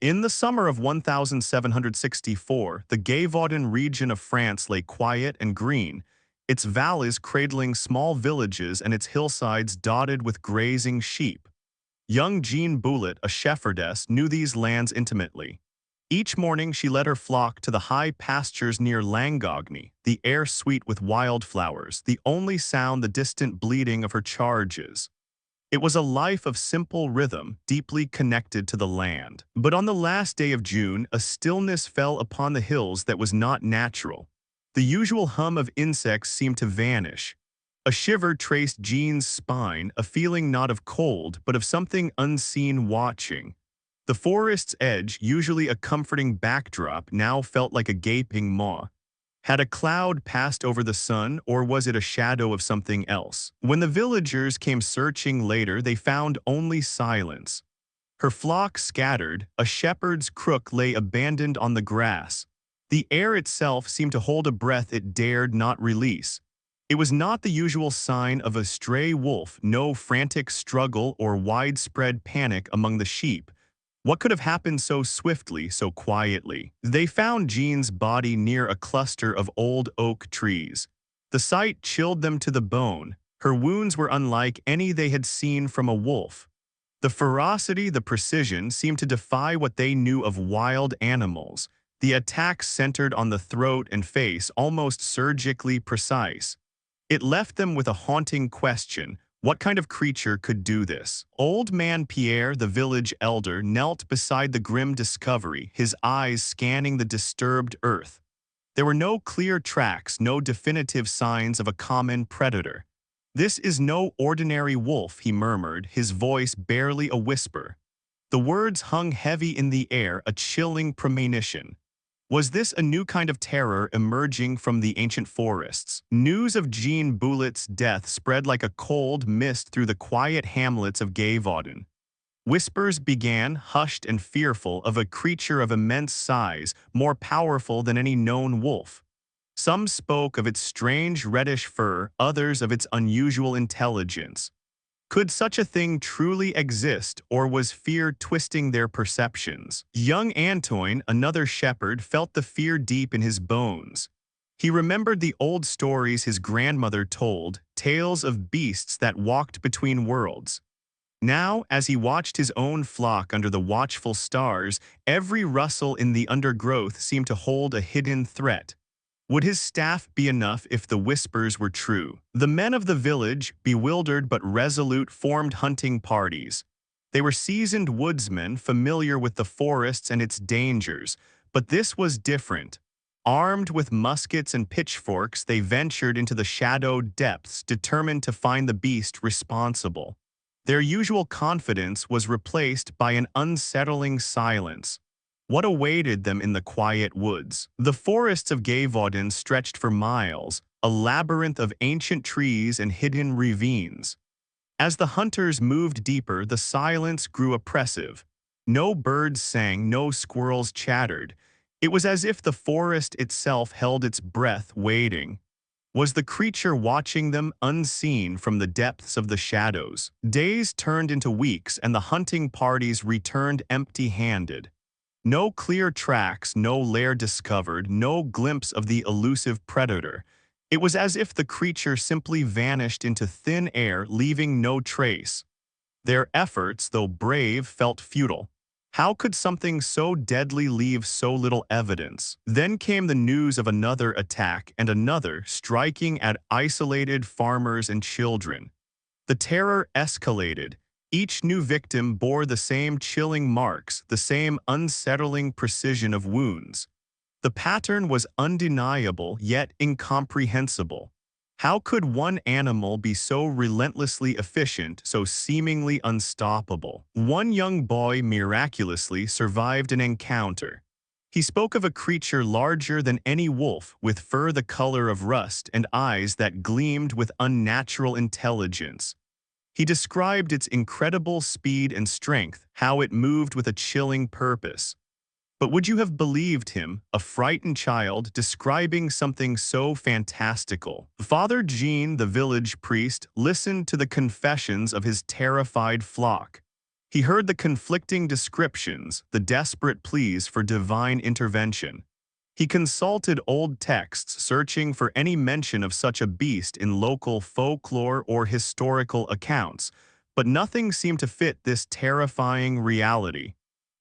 In the summer of 1764, the Gévaudan region of France lay quiet and green, its valleys cradling small villages and its hillsides dotted with grazing sheep. Young Jean Boulet, a shepherdess, knew these lands intimately. Each morning she led her flock to the high pastures near Langogny, the air sweet with wildflowers, the only sound the distant bleating of her charges. It was a life of simple rhythm, deeply connected to the land. But on the last day of June, a stillness fell upon the hills that was not natural. The usual hum of insects seemed to vanish. A shiver traced Jean's spine, a feeling not of cold, but of something unseen watching. The forest's edge, usually a comforting backdrop, now felt like a gaping maw. Had a cloud passed over the sun, or was it a shadow of something else? When the villagers came searching later, they found only silence. Her flock scattered, a shepherd's crook lay abandoned on the grass. The air itself seemed to hold a breath it dared not release. It was not the usual sign of a stray wolf, no frantic struggle or widespread panic among the sheep. What could have happened so swiftly, so quietly? They found Jean's body near a cluster of old oak trees. The sight chilled them to the bone. Her wounds were unlike any they had seen from a wolf. The ferocity, the precision, seemed to defy what they knew of wild animals. The attacks centered on the throat and face, almost surgically precise. It left them with a haunting question. What kind of creature could do this? Old man Pierre, the village elder, knelt beside the grim discovery, his eyes scanning the disturbed earth. There were no clear tracks, no definitive signs of a common predator. "This is no ordinary wolf," he murmured, his voice barely a whisper. The words hung heavy in the air, a chilling premonition. Was this a new kind of terror emerging from the ancient forests? News of Jean Boulet's death spread like a cold mist through the quiet hamlets of Gévaudan. Whispers began, hushed and fearful, of a creature of immense size, more powerful than any known wolf. Some spoke of its strange reddish fur, others of its unusual intelligence. Could such a thing truly exist, or was fear twisting their perceptions? Young Antoine, another shepherd, felt the fear deep in his bones. He remembered the old stories his grandmother told, tales of beasts that walked between worlds. Now, as he watched his own flock under the watchful stars, every rustle in the undergrowth seemed to hold a hidden threat. Would his staff be enough if the whispers were true? The men of the village, bewildered but resolute, formed hunting parties. They were seasoned woodsmen, familiar with the forests and its dangers, but this was different. Armed with muskets and pitchforks, they ventured into the shadowed depths, determined to find the beast responsible. Their usual confidence was replaced by an unsettling silence. What awaited them in the quiet woods? The forests of Gévaudan stretched for miles, a labyrinth of ancient trees and hidden ravines. As the hunters moved deeper, the silence grew oppressive. No birds sang, no squirrels chattered. It was as if the forest itself held its breath, waiting. Was the creature watching them, unseen from the depths of the shadows? Days turned into weeks, and the hunting parties returned empty-handed. No clear tracks, no lair discovered, no glimpse of the elusive predator. It was as if the creature simply vanished into thin air, leaving no trace. Their efforts, though brave, felt futile. How could something so deadly leave so little evidence? Then came the news of another attack and another, striking at isolated farmers and children. The terror escalated. Each new victim bore the same chilling marks, the same unsettling precision of wounds. The pattern was undeniable, yet incomprehensible. How could one animal be so relentlessly efficient, so seemingly unstoppable? One young boy miraculously survived an encounter. He spoke of a creature larger than any wolf, with fur the color of rust and eyes that gleamed with unnatural intelligence. He described its incredible speed and strength, how it moved with a chilling purpose. But would you have believed him, a frightened child, describing something so fantastical? Father Jean, the village priest, listened to the confessions of his terrified flock. He heard the conflicting descriptions, the desperate pleas for divine intervention. He consulted old texts searching for any mention of such a beast in local folklore or historical accounts, but nothing seemed to fit this terrifying reality.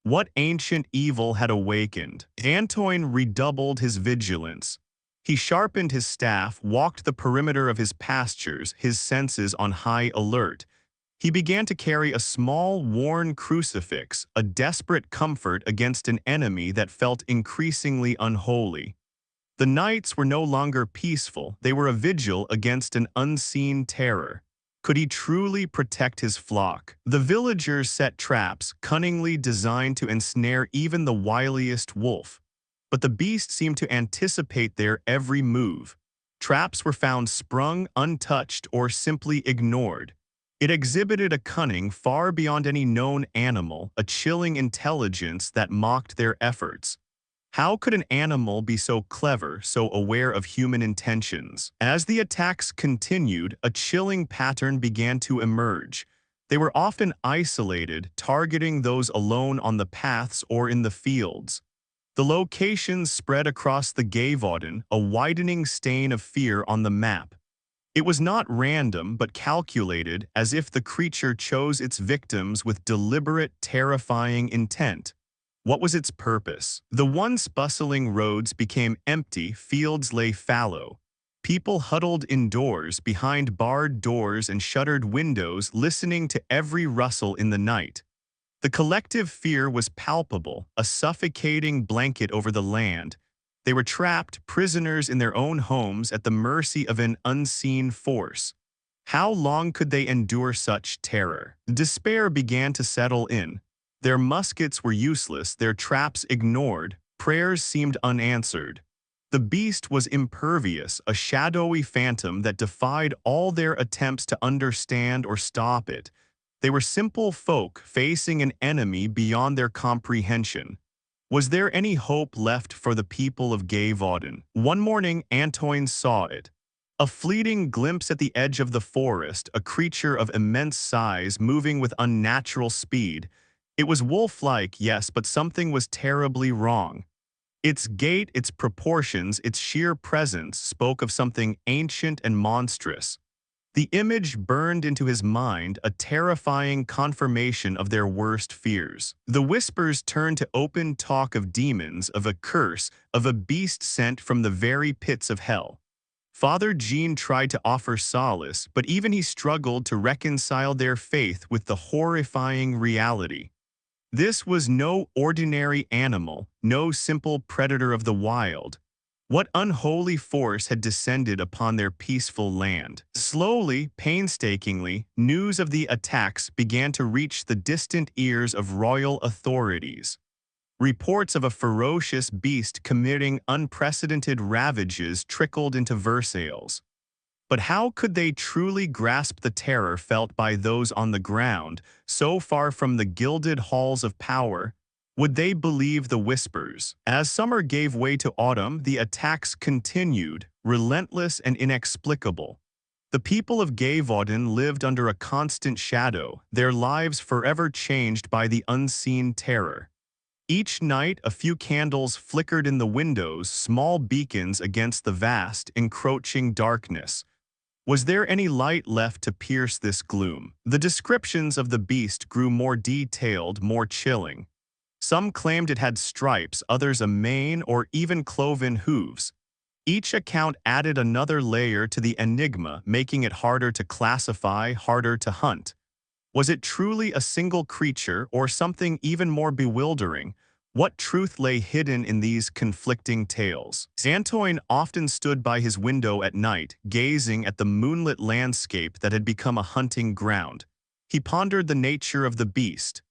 What ancient evil had awakened? Antoine redoubled his vigilance. He sharpened his staff, walked the perimeter of his pastures, his senses on high alert. He began to carry a small, worn crucifix, a desperate comfort against an enemy that felt increasingly unholy. The nights were no longer peaceful, they were a vigil against an unseen terror. Could he truly protect his flock? The villagers set traps, cunningly designed to ensnare even the wiliest wolf. But the beast seemed to anticipate their every move. Traps were found sprung, untouched, or simply ignored. It exhibited a cunning far beyond any known animal, a chilling intelligence that mocked their efforts. How could an animal be so clever, so aware of human intentions? As the attacks continued, a chilling pattern began to emerge. They were often isolated, targeting those alone on the paths or in the fields. The locations spread across the Gévaudan, a widening stain of fear on the map. It was not random but calculated, as if the creature chose its victims with deliberate, terrifying intent. What was its purpose? The once bustling roads became empty, fields lay fallow. People huddled indoors, behind barred doors and shuttered windows, listening to every rustle in the night. The collective fear was palpable, a suffocating blanket over the land. They were trapped, prisoners in their own homes at the mercy of an unseen force. How long could they endure such terror? Despair began to settle in. Their muskets were useless, their traps ignored, prayers seemed unanswered. The beast was impervious, a shadowy phantom that defied all their attempts to understand or stop it. They were simple folk facing an enemy beyond their comprehension. Was there any hope left for the people of Gévaudan? One morning, Antoine saw it. A fleeting glimpse at the edge of the forest, a creature of immense size moving with unnatural speed. It was wolf-like, yes, but something was terribly wrong. Its gait, its proportions, its sheer presence spoke of something ancient and monstrous. The image burned into his mind, a terrifying confirmation of their worst fears. The whispers turned to open talk of demons, of a curse, of a beast sent from the very pits of hell. Father Jean tried to offer solace, but even he struggled to reconcile their faith with the horrifying reality. This was no ordinary animal, no simple predator of the wild. What unholy force had descended upon their peaceful land? Slowly, painstakingly, news of the attacks began to reach the distant ears of royal authorities. Reports of a ferocious beast committing unprecedented ravages trickled into Versailles. But how could they truly grasp the terror felt by those on the ground, so far from the gilded halls of power? Would they believe the whispers? As summer gave way to autumn, the attacks continued, relentless and inexplicable. The people of Gévaudan lived under a constant shadow, their lives forever changed by the unseen terror. Each night, a few candles flickered in the windows, small beacons against the vast, encroaching darkness. Was there any light left to pierce this gloom? The descriptions of the beast grew more detailed, more chilling. Some claimed it had stripes, others a mane or even cloven hooves. Each account added another layer to the enigma, making it harder to classify, harder to hunt. Was it truly a single creature or something even more bewildering? What truth lay hidden in these conflicting tales? Antoine often stood by his window at night, gazing at the moonlit landscape that had become a hunting ground. He pondered the nature of the beast.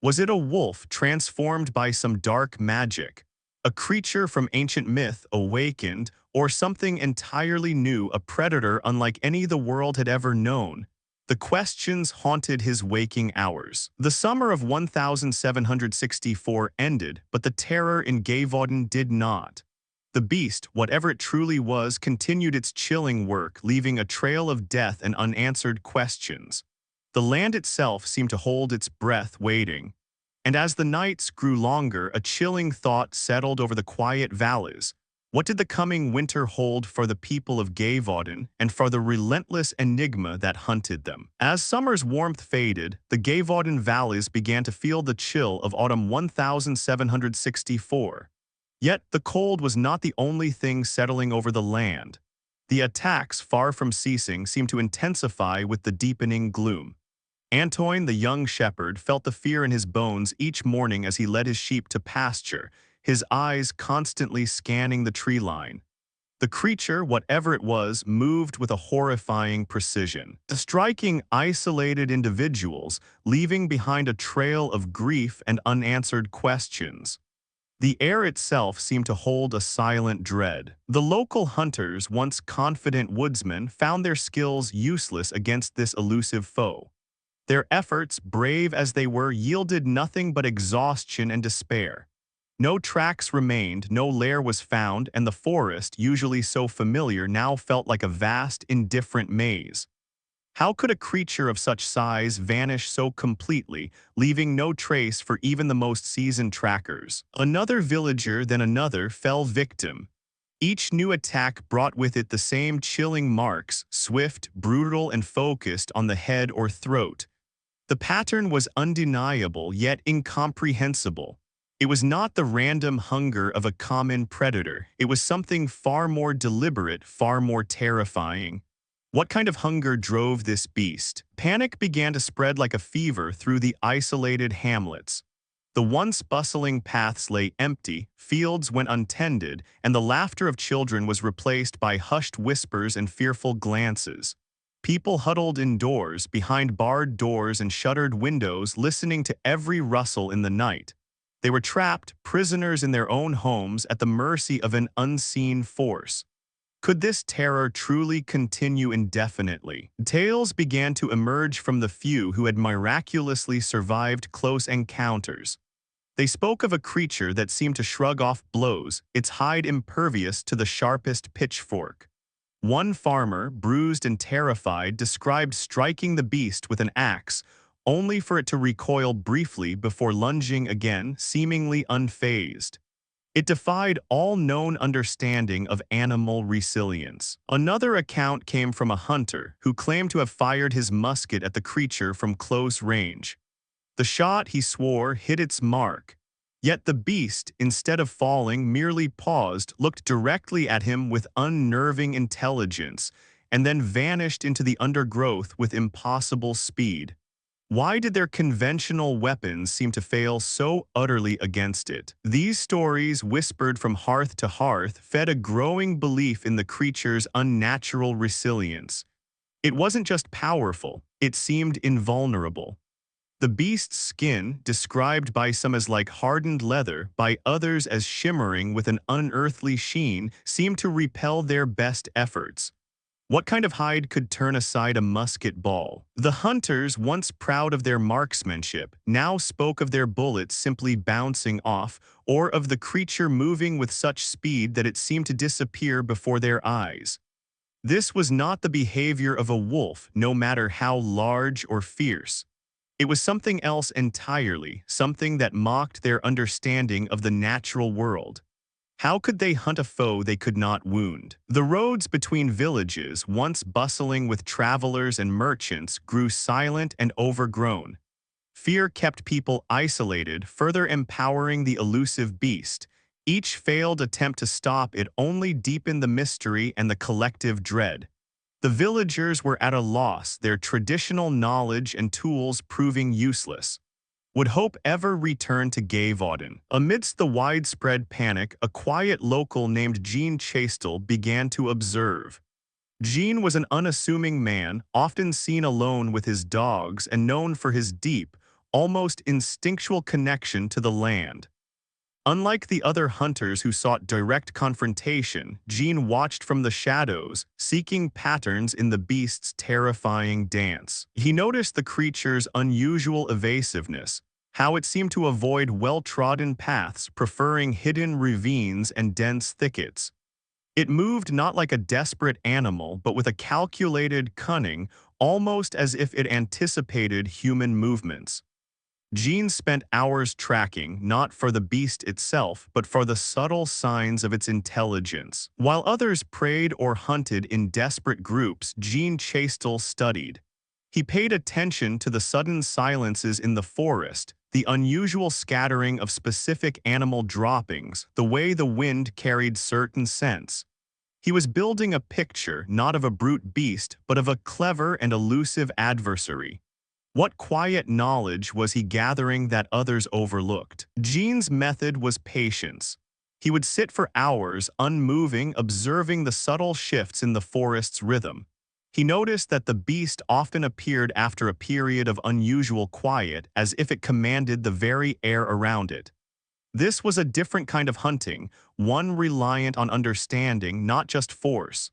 Was it a wolf transformed by some dark magic? A creature from ancient myth awakened, or something entirely new, a predator unlike any the world had ever known? The questions haunted his waking hours. The summer of 1764 ended, but the terror in Gévaudan did not. The beast, whatever it truly was, continued its chilling work, leaving a trail of death and unanswered questions. The land itself seemed to hold its breath waiting. And as the nights grew longer, a chilling thought settled over the quiet valleys. What did the coming winter hold for the people of Gévaudan and for the relentless enigma that hunted them? As summer's warmth faded, the Gévaudan valleys began to feel the chill of autumn 1764. Yet the cold was not the only thing settling over the land. The attacks, far from ceasing, seemed to intensify with the deepening gloom. Antoine, the young shepherd, felt the fear in his bones each morning as he led his sheep to pasture, his eyes constantly scanning the tree line. The creature, whatever it was, moved with a horrifying precision, striking isolated individuals, leaving behind a trail of grief and unanswered questions. The air itself seemed to hold a silent dread. The local hunters, once confident woodsmen, found their skills useless against this elusive foe. Their efforts, brave as they were, yielded nothing but exhaustion and despair. No tracks remained, no lair was found, and the forest, usually so familiar, now felt like a vast, indifferent maze. How could a creature of such size vanish so completely, leaving no trace for even the most seasoned trackers? Another villager, then another, fell victim. Each new attack brought with it the same chilling marks, swift, brutal, and focused on the head or throat. The pattern was undeniable yet incomprehensible. It was not the random hunger of a common predator. It was something far more deliberate, far more terrifying. What kind of hunger drove this beast? Panic began to spread like a fever through the isolated hamlets. The once bustling paths lay empty, fields went untended, and the laughter of children was replaced by hushed whispers and fearful glances. People huddled indoors, behind barred doors and shuttered windows, listening to every rustle in the night. They were trapped, prisoners in their own homes, at the mercy of an unseen force. Could this terror truly continue indefinitely? Tales began to emerge from the few who had miraculously survived close encounters. They spoke of a creature that seemed to shrug off blows, its hide impervious to the sharpest pitchfork. One farmer, bruised and terrified, described striking the beast with an axe, only for it to recoil briefly before lunging again, seemingly unfazed. It defied all known understanding of animal resilience. Another account came from a hunter who claimed to have fired his musket at the creature from close range. The shot, he swore, hit its mark. Yet the beast, instead of falling, merely paused, looked directly at him with unnerving intelligence, and then vanished into the undergrowth with impossible speed. Why did their conventional weapons seem to fail so utterly against it? These stories, whispered from hearth to hearth, fed a growing belief in the creature's unnatural resilience. It wasn't just powerful, it seemed invulnerable. The beast's skin, described by some as like hardened leather, by others as shimmering with an unearthly sheen, seemed to repel their best efforts. What kind of hide could turn aside a musket ball? The hunters, once proud of their marksmanship, now spoke of their bullets simply bouncing off, or of the creature moving with such speed that it seemed to disappear before their eyes. This was not the behavior of a wolf, no matter how large or fierce. It was something else entirely, something that mocked their understanding of the natural world. How could they hunt a foe they could not wound? The roads between villages, once bustling with travelers and merchants, grew silent and overgrown. Fear kept people isolated, further empowering the elusive beast. Each failed attempt to stop it only deepened the mystery and the collective dread. The villagers were at a loss, their traditional knowledge and tools proving useless. Would hope ever return to Gévaudan? Amidst the widespread panic, a quiet local named Jean Chastel began to observe. Jean was an unassuming man, often seen alone with his dogs and known for his deep, almost instinctual connection to the land. Unlike the other hunters who sought direct confrontation, Jean watched from the shadows, seeking patterns in the beast's terrifying dance. He noticed the creature's unusual evasiveness, how it seemed to avoid well-trodden paths, preferring hidden ravines and dense thickets. It moved not like a desperate animal, but with a calculated cunning, almost as if it anticipated human movements. Jean spent hours tracking, not for the beast itself, but for the subtle signs of its intelligence. While others preyed or hunted in desperate groups, Jean Chastel studied. He paid attention to the sudden silences in the forest, the unusual scattering of specific animal droppings, the way the wind carried certain scents. He was building a picture not of a brute beast, but of a clever and elusive adversary. What quiet knowledge was he gathering that others overlooked? Jean's method was patience. He would sit for hours, unmoving, observing the subtle shifts in the forest's rhythm. He noticed that the beast often appeared after a period of unusual quiet, as if it commanded the very air around it. This was a different kind of hunting, one reliant on understanding, not just force.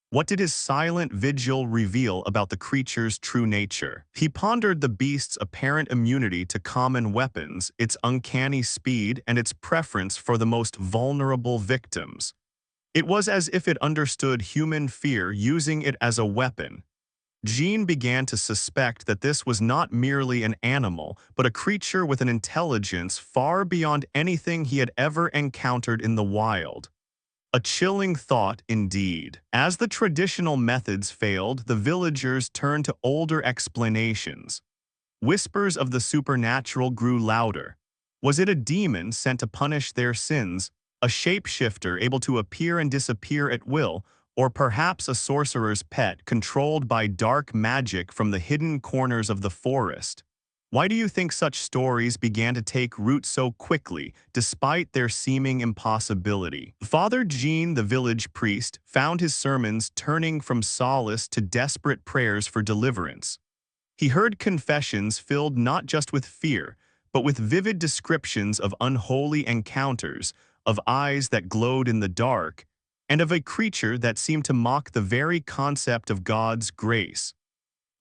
What did his silent vigil reveal about the creature's true nature? He pondered the beast's apparent immunity to common weapons, its uncanny speed, and its preference for the most vulnerable victims. It was as if it understood human fear, using it as a weapon. Jean began to suspect that this was not merely an animal, but a creature with an intelligence far beyond anything he had ever encountered in the wild. A chilling thought indeed. As the traditional methods failed, the villagers turned to older explanations. Whispers of the supernatural grew louder. Was it a demon sent to punish their sins, a shapeshifter able to appear and disappear at will, or perhaps a sorcerer's pet controlled by dark magic from the hidden corners of the forest? Why do you think such stories began to take root so quickly, despite their seeming impossibility? Father Jean, the village priest, found his sermons turning from solace to desperate prayers for deliverance. He heard confessions filled not just with fear, but with vivid descriptions of unholy encounters, of eyes that glowed in the dark, and of a creature that seemed to mock the very concept of God's grace.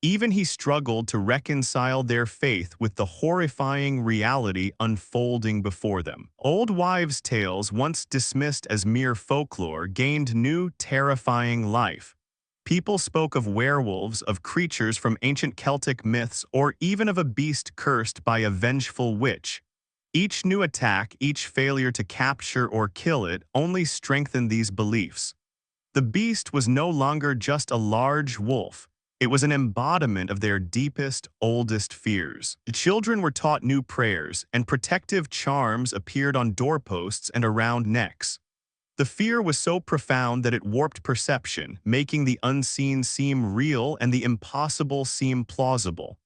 Even he struggled to reconcile their faith with the horrifying reality unfolding before them. Old wives' tales, once dismissed as mere folklore, gained new, terrifying life. People spoke of werewolves, of creatures from ancient Celtic myths, or even of a beast cursed by a vengeful witch. Each new attack, each failure to capture or kill it, only strengthened these beliefs. The beast was no longer just a large wolf. It was an embodiment of their deepest, oldest fears. The children were taught new prayers, and protective charms appeared on doorposts and around necks. The fear was so profound that it warped perception, making the unseen seem real and the impossible seem plausible.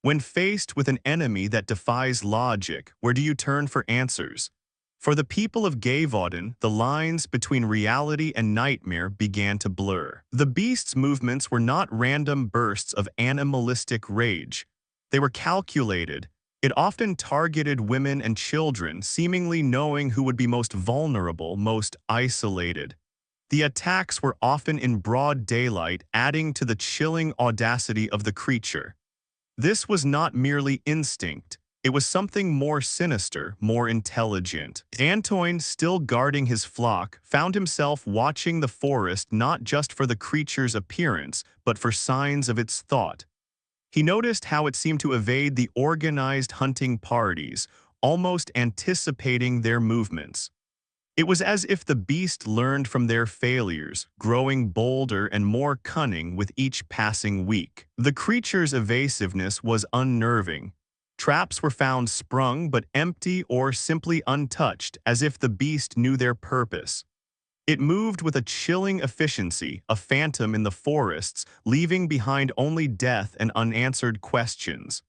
When faced with an enemy that defies logic, where do you turn for answers? For the people of Gévaudan, the lines between reality and nightmare began to blur. The beast's movements were not random bursts of animalistic rage. They were calculated. It often targeted women and children, seemingly knowing who would be most vulnerable, most isolated. The attacks were often in broad daylight, adding to the chilling audacity of the creature. This was not merely instinct. It was something more sinister, more intelligent. Antoine, still guarding his flock, found himself watching the forest not just for the creature's appearance, but for signs of its thought. He noticed how it seemed to evade the organized hunting parties, almost anticipating their movements. It was as if the beast learned from their failures, growing bolder and more cunning with each passing week. The creature's evasiveness was unnerving. Traps were found sprung but empty or simply untouched, as if the beast knew their purpose. It moved with a chilling efficiency, a phantom in the forests, leaving behind only death and unanswered questions.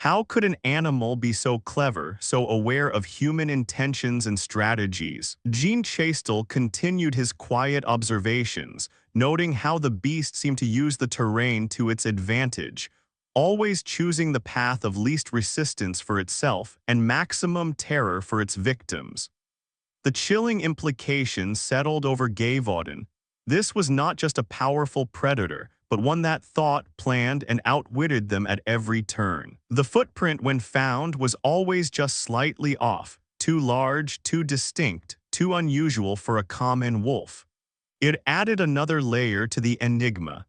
How could an animal be so clever, so aware of human intentions and strategies? Jean Chastel continued his quiet observations, noting how the beast seemed to use the terrain to its advantage, always choosing the path of least resistance for itself and maximum terror for its victims. The chilling implications settled over Gévaudan. This was not just a powerful predator, but one that thought, planned, and outwitted them at every turn. The footprint, when found, was always just slightly off, too large, too distinct, too unusual for a common wolf. It added another layer to the enigma.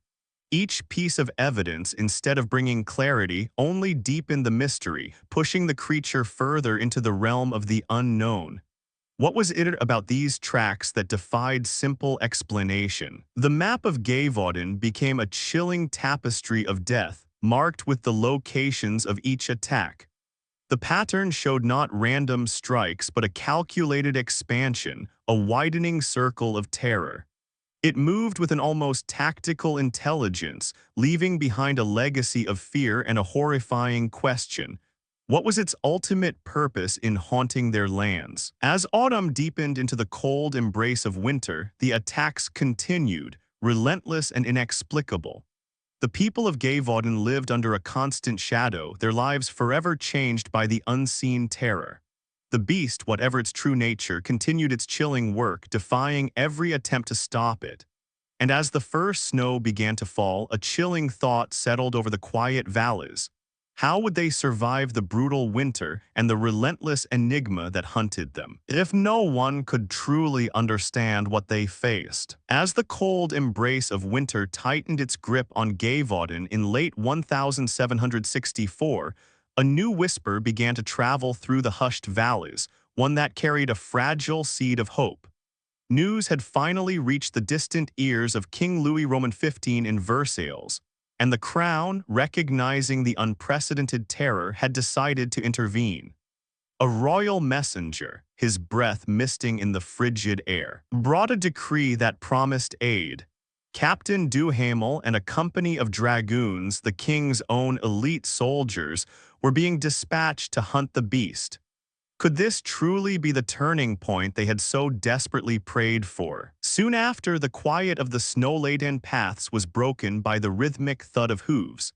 Each piece of evidence, instead of bringing clarity, only deepened the mystery, pushing the creature further into the realm of the unknown. What was it about these tracks that defied simple explanation? The map of Gévaudan became a chilling tapestry of death, marked with the locations of each attack. The pattern showed not random strikes but a calculated expansion, a widening circle of terror. It moved with an almost tactical intelligence, leaving behind a legacy of fear and a horrifying question. What was its ultimate purpose in haunting their lands? As autumn deepened into the cold embrace of winter, the attacks continued, relentless and inexplicable. The people of Gévaudan lived under a constant shadow, their lives forever changed by the unseen terror. The beast, whatever its true nature, continued its chilling work, defying every attempt to stop it. And as the first snow began to fall, a chilling thought settled over the quiet valleys. How would they survive the brutal winter and the relentless enigma that hunted them, if no one could truly understand what they faced? As the cold embrace of winter tightened its grip on Gévaudan in late 1764, a new whisper began to travel through the hushed valleys, one that carried a fragile seed of hope. News had finally reached the distant ears of King Louis Roman XV in Versailles, and the crown, recognizing the unprecedented terror, had decided to intervene. A royal messenger, his breath misting in the frigid air, brought a decree that promised aid. Captain Duhamel and a company of dragoons, the king's own elite soldiers, were being dispatched to hunt the beast. Could this truly be the turning point they had so desperately prayed for? Soon after, the quiet of the snow-laden paths was broken by the rhythmic thud of hooves.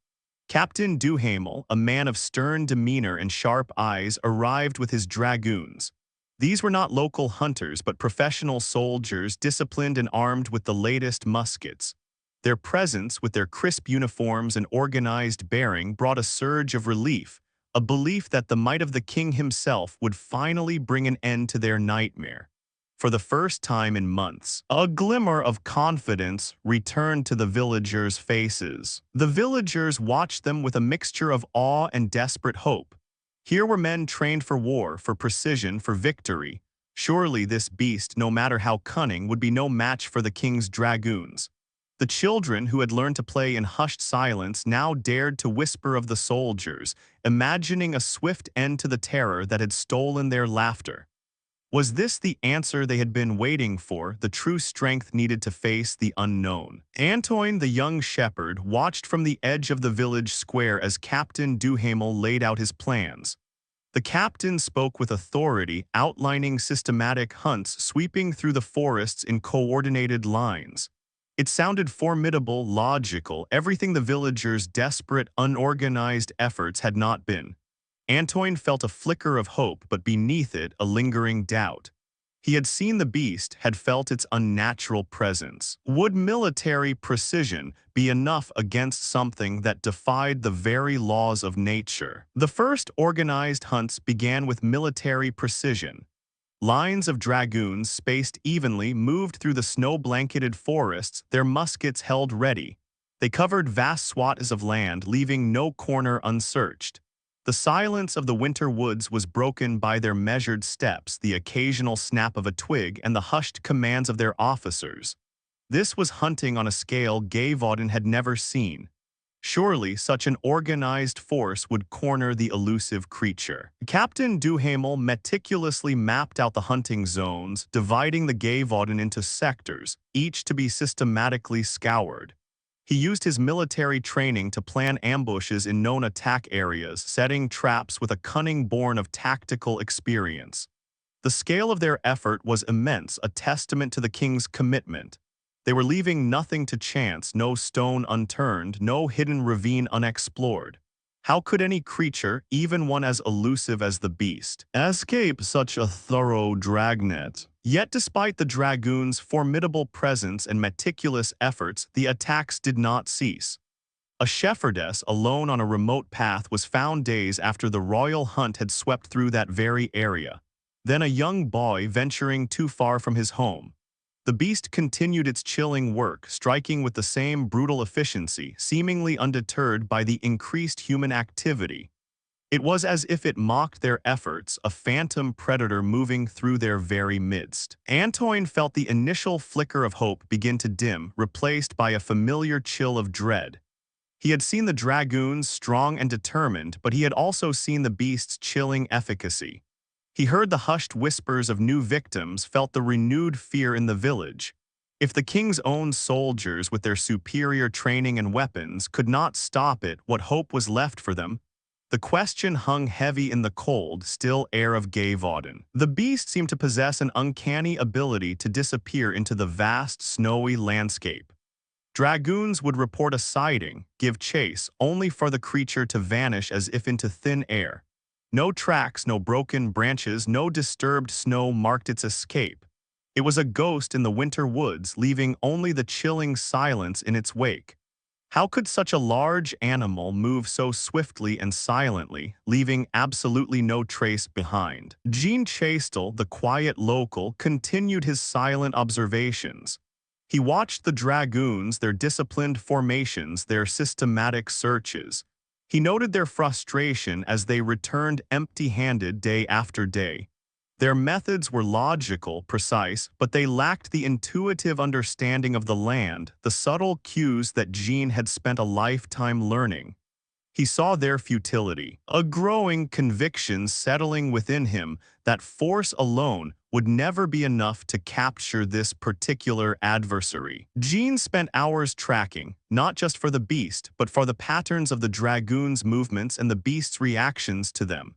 Captain Duhamel, a man of stern demeanor and sharp eyes, arrived with his dragoons. These were not local hunters, but professional soldiers, disciplined and armed with the latest muskets. Their presence, with their crisp uniforms and organized bearing, brought a surge of relief, a belief that the might of the king himself would finally bring an end to their nightmare. For the first time in months, a glimmer of confidence returned to the villagers' faces. The villagers watched them with a mixture of awe and desperate hope. Here were men trained for war, for precision, for victory. Surely this beast, no matter how cunning, would be no match for the king's dragoons. The children, who had learned to play in hushed silence, now dared to whisper of the soldiers, imagining a swift end to the terror that had stolen their laughter. Was this the answer they had been waiting for, the true strength needed to face the unknown? Antoine, the young shepherd, watched from the edge of the village square as Captain Duhamel laid out his plans. The captain spoke with authority, outlining systematic hunts sweeping through the forests in coordinated lines. It sounded formidable, logical, everything the villagers' desperate, unorganized efforts had not been. Antoine felt a flicker of hope, but beneath it, a lingering doubt. He had seen the beast, had felt its unnatural presence. Would military precision be enough against something that defied the very laws of nature? The first organized hunts began with military precision. Lines of dragoons, spaced evenly, moved through the snow-blanketed forests, their muskets held ready. They covered vast swaths of land, leaving no corner unsearched. The silence of the winter woods was broken by their measured steps, the occasional snap of a twig, and the hushed commands of their officers. This was hunting on a scale Gévaudan had never seen. Surely such an organized force would corner the elusive creature. Captain Duhamel meticulously mapped out the hunting zones, dividing the Gévaudan into sectors, each to be systematically scoured. He used his military training to plan ambushes in known attack areas, setting traps with a cunning born of tactical experience. The scale of their effort was immense, a testament to the king's commitment. They were leaving nothing to chance, no stone unturned, no hidden ravine unexplored. How could any creature, even one as elusive as the beast, escape such a thorough dragnet? Yet despite the dragoons' formidable presence and meticulous efforts, the attacks did not cease. A shepherdess alone on a remote path was found days after the royal hunt had swept through that very area. Then a young boy venturing too far from his home. The beast continued its chilling work, striking with the same brutal efficiency, seemingly undeterred by the increased human activity. It was as if it mocked their efforts, a phantom predator moving through their very midst. Antoine felt the initial flicker of hope begin to dim, replaced by a familiar chill of dread. He had seen the dragoons strong and determined, but he had also seen the beast's chilling efficacy. He heard the hushed whispers of new victims, felt the renewed fear in the village. If the king's own soldiers, with their superior training and weapons, could not stop it, what hope was left for them? The question hung heavy in the cold, still air of Gévaudan. The beast seemed to possess an uncanny ability to disappear into the vast, snowy landscape. Dragoons would report a sighting, give chase, only for the creature to vanish as if into thin air. No tracks, no broken branches, no disturbed snow marked its escape. It was a ghost in the winter woods, leaving only the chilling silence in its wake. How could such a large animal move so swiftly and silently, leaving absolutely no trace behind? Jean Chastel, the quiet local, continued his silent observations. He watched the dragoons, their disciplined formations, their systematic searches. He noted their frustration as they returned empty-handed day after day. Their methods were logical, precise, but they lacked the intuitive understanding of the land, the subtle cues that Jean had spent a lifetime learning. He saw their futility, a growing conviction settling within him that force alone would never be enough to capture this particular adversary. Jean spent hours tracking, not just for the beast, but for the patterns of the dragoon's movements and the beast's reactions to them.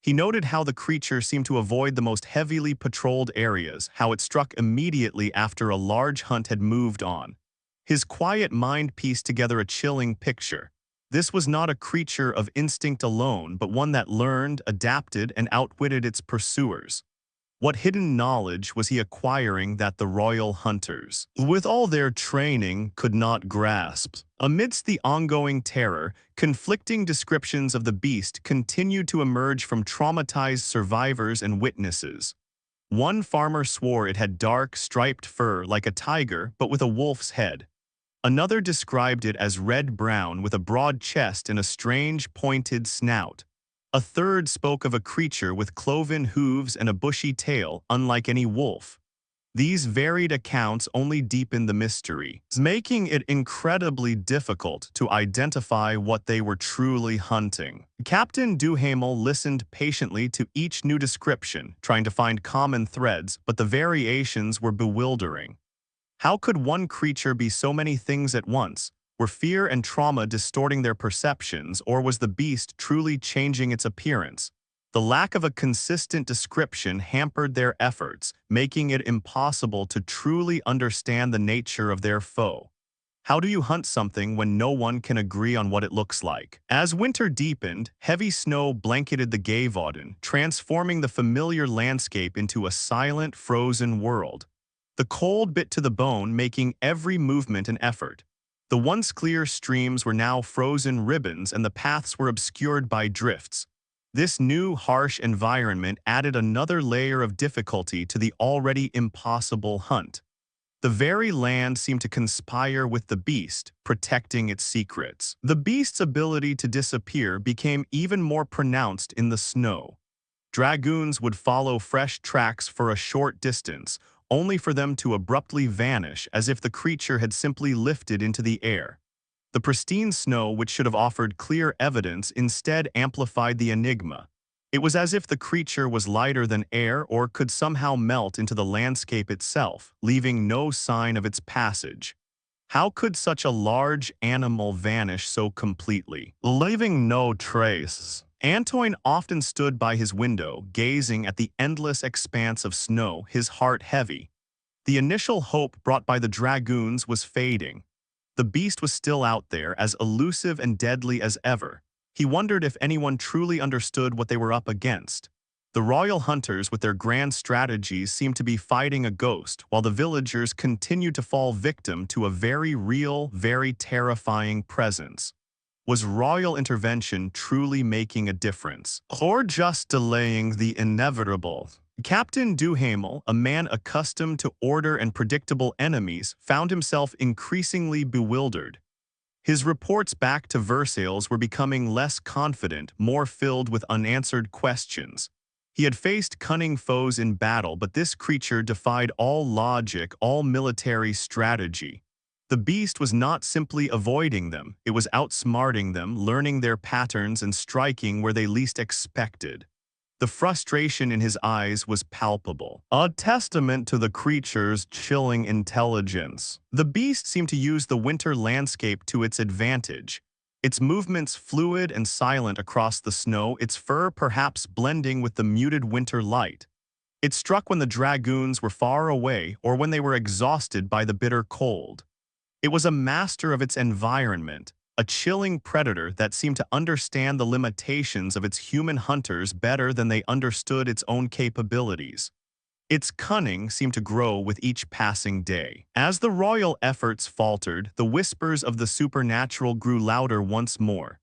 He noted how the creature seemed to avoid the most heavily patrolled areas, how it struck immediately after a large hunt had moved on. His quiet mind pieced together a chilling picture. This was not a creature of instinct alone, but one that learned, adapted, and outwitted its pursuers. What hidden knowledge was he acquiring that the royal hunters, with all their training, could not grasp? Amidst the ongoing terror, conflicting descriptions of the beast continued to emerge from traumatized survivors and witnesses. One farmer swore it had dark, striped fur like a tiger, but with a wolf's head. Another described it as red-brown with a broad chest and a strange, pointed snout. A third spoke of a creature with cloven hooves and a bushy tail, unlike any wolf. These varied accounts only deepened the mystery, making it incredibly difficult to identify what they were truly hunting. Captain Duhamel listened patiently to each new description, trying to find common threads, but the variations were bewildering. How could one creature be so many things at once? Were fear and trauma distorting their perceptions, or was the beast truly changing its appearance? The lack of a consistent description hampered their efforts, making it impossible to truly understand the nature of their foe. How do you hunt something when no one can agree on what it looks like? As winter deepened, heavy snow blanketed the Gévaudan, transforming the familiar landscape into a silent, frozen world. The cold bit to the bone, making every movement an effort. The once clear streams were now frozen ribbons and the paths were obscured by drifts. This new, harsh environment added another layer of difficulty to the already impossible hunt. The very land seemed to conspire with the beast, protecting its secrets. The beast's ability to disappear became even more pronounced in the snow. Dragoons would follow fresh tracks for a short distance, only for them to abruptly vanish as if the creature had simply lifted into the air. The pristine snow, which should have offered clear evidence, instead amplified the enigma. It was as if the creature was lighter than air or could somehow melt into the landscape itself, leaving no sign of its passage. How could such a large animal vanish so completely, leaving no trace? Antoine often stood by his window, gazing at the endless expanse of snow, his heart heavy. The initial hope brought by the dragoons was fading. The beast was still out there, as elusive and deadly as ever. He wondered if anyone truly understood what they were up against. The royal hunters, with their grand strategies, seemed to be fighting a ghost, while the villagers continued to fall victim to a very real, very terrifying presence. Was royal intervention truly making a difference, or just delaying the inevitable? Captain Duhamel, a man accustomed to order and predictable enemies, found himself increasingly bewildered. His reports back to Versailles were becoming less confident, more filled with unanswered questions. He had faced cunning foes in battle, but this creature defied all logic, all military strategy. The beast was not simply avoiding them, it was outsmarting them, learning their patterns and striking where they least expected. The frustration in his eyes was palpable, a testament to the creature's chilling intelligence. The beast seemed to use the winter landscape to its advantage, its movements fluid and silent across the snow, its fur perhaps blending with the muted winter light. It struck when the dragoons were far away or when they were exhausted by the bitter cold. It was a master of its environment, a chilling predator that seemed to understand the limitations of its human hunters better than they understood its own capabilities. Its cunning seemed to grow with each passing day. As the royal efforts faltered, the whispers of the supernatural grew louder once more.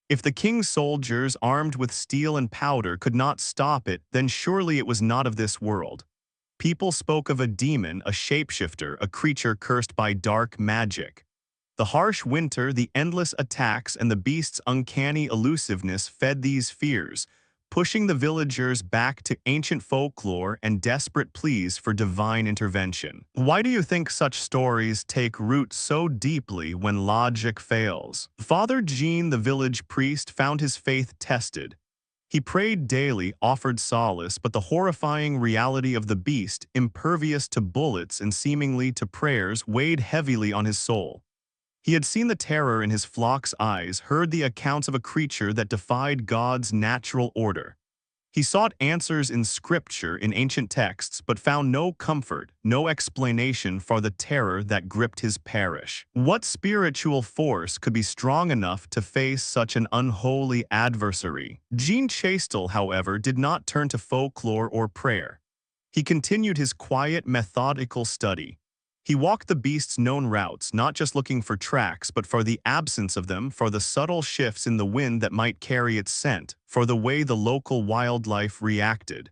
If the king's soldiers, armed with steel and powder, could not stop it, then surely it was not of this world. People spoke of a demon, a shapeshifter, a creature cursed by dark magic. The harsh winter, the endless attacks, and the beast's uncanny elusiveness fed these fears, pushing the villagers back to ancient folklore and desperate pleas for divine intervention. Why do you think such stories take root so deeply when logic fails? Father Jean, the village priest, found his faith tested. He prayed daily, offered solace, but the horrifying reality of the beast, impervious to bullets and seemingly to prayers, weighed heavily on his soul. He had seen the terror in his flock's eyes, heard the accounts of a creature that defied God's natural order. He sought answers in scripture, in ancient texts, but found no comfort, no explanation for the terror that gripped his parish. What spiritual force could be strong enough to face such an unholy adversary? Jean Chastel, however, did not turn to folklore or prayer. He continued his quiet, methodical study. He walked the beast's known routes, not just looking for tracks, but for the absence of them, for the subtle shifts in the wind that might carry its scent, for the way the local wildlife reacted.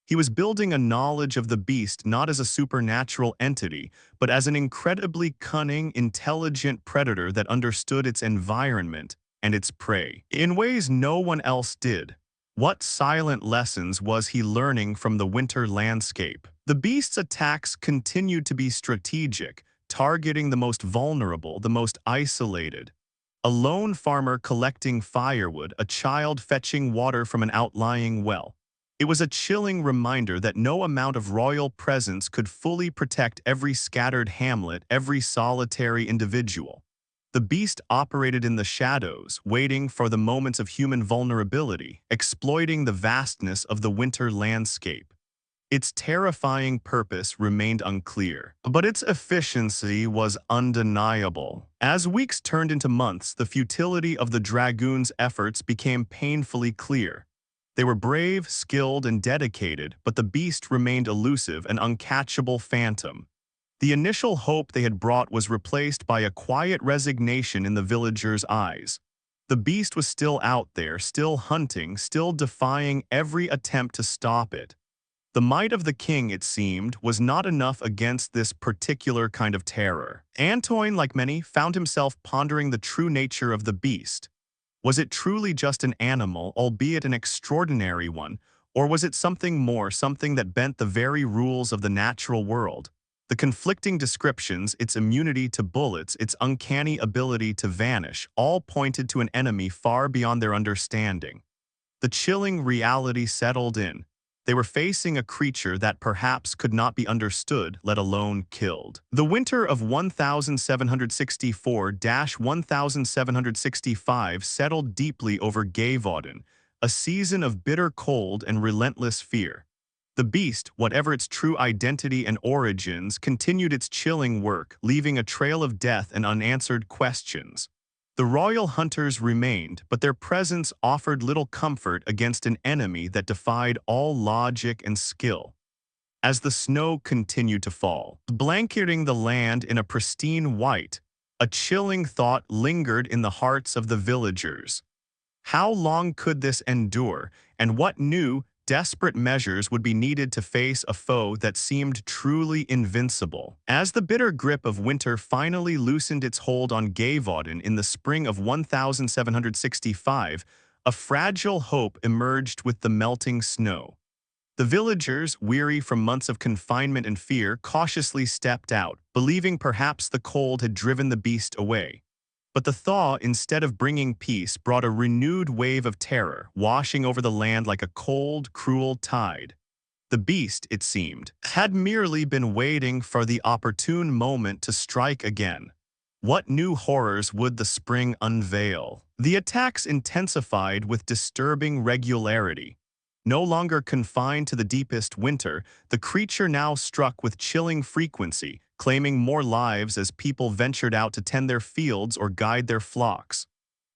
He was building a knowledge of the beast not as a supernatural entity, but as an incredibly cunning, intelligent predator that understood its environment and its prey in ways no one else did. What silent lessons was he learning from the winter landscape? The beast's attacks continued to be strategic, targeting the most vulnerable, the most isolated. A lone farmer collecting firewood, a child fetching water from an outlying well. It was a chilling reminder that no amount of royal presence could fully protect every scattered hamlet, every solitary individual. The beast operated in the shadows, waiting for the moments of human vulnerability, exploiting the vastness of the winter landscape. Its terrifying purpose remained unclear, but its efficiency was undeniable. As weeks turned into months, the futility of the dragoons' efforts became painfully clear. They were brave, skilled, and dedicated, but the beast remained elusive, an uncatchable phantom. The initial hope they had brought was replaced by a quiet resignation in the villagers' eyes. The beast was still out there, still hunting, still defying every attempt to stop it. The might of the king, it seemed, was not enough against this particular kind of terror. Antoine, like many, found himself pondering the true nature of the beast. Was it truly just an animal, albeit an extraordinary one, or was it something more, something that bent the very rules of the natural world? The conflicting descriptions, its immunity to bullets, its uncanny ability to vanish, all pointed to an enemy far beyond their understanding. The chilling reality settled in. They were facing a creature that perhaps could not be understood, let alone killed. The winter of 1764-1765 settled deeply over Gévaudan, a season of bitter cold and relentless fear. The beast, whatever its true identity and origins, continued its chilling work, leaving a trail of death and unanswered questions. The royal hunters remained, but their presence offered little comfort against an enemy that defied all logic and skill. As the snow continued to fall, blanketing the land in a pristine white, a chilling thought lingered in the hearts of the villagers. How long could this endure, and what new, desperate measures would be needed to face a foe that seemed truly invincible. As the bitter grip of winter finally loosened its hold on Gévaudan in the spring of 1765, a fragile hope emerged with the melting snow. The villagers, weary from months of confinement and fear, cautiously stepped out, believing perhaps the cold had driven the beast away. But the thaw, instead of bringing peace, brought a renewed wave of terror, washing over the land like a cold, cruel tide. The beast, it seemed, had merely been waiting for the opportune moment to strike again. What new horrors would the spring unveil? The attacks intensified with disturbing regularity. No longer confined to the deepest winter, the creature now struck with chilling frequency, claiming more lives as people ventured out to tend their fields or guide their flocks.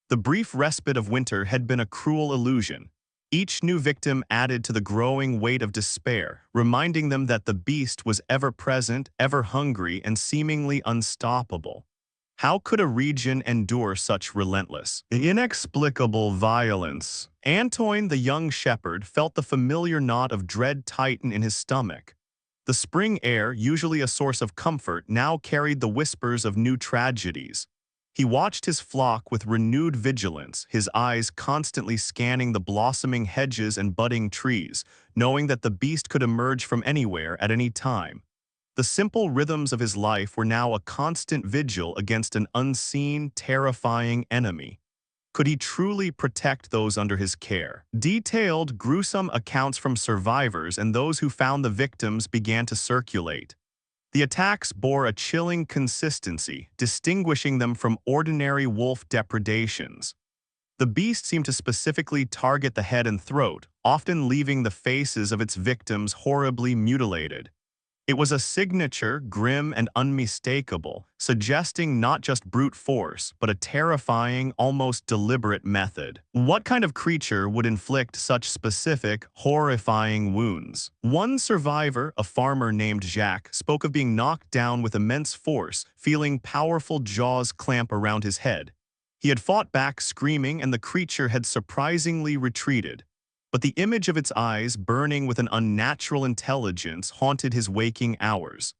The brief respite of winter had been a cruel illusion. Each new victim added to the growing weight of despair, reminding them that the beast was ever present, ever hungry, and seemingly unstoppable. How could a region endure such relentless, inexplicable violence? Antoine, the young shepherd, felt the familiar knot of dread tighten in his stomach. The spring air, usually a source of comfort, now carried the whispers of new tragedies. He watched his flock with renewed vigilance, his eyes constantly scanning the blossoming hedges and budding trees, knowing that the beast could emerge from anywhere at any time. The simple rhythms of his life were now a constant vigil against an unseen, terrifying enemy. Could he truly protect those under his care? Detailed, gruesome accounts from survivors and those who found the victims began to circulate. The attacks bore a chilling consistency, distinguishing them from ordinary wolf depredations. The beast seemed to specifically target the head and throat, often leaving the faces of its victims horribly mutilated. It was a signature, grim and unmistakable, suggesting not just brute force, but a terrifying, almost deliberate method. What kind of creature would inflict such specific, horrifying wounds? One survivor, a farmer named Jacques, spoke of being knocked down with immense force, feeling powerful jaws clamp around his head. He had fought back screaming, and the creature had surprisingly retreated. But the image of its eyes, burning with an unnatural intelligence, haunted his waking hours.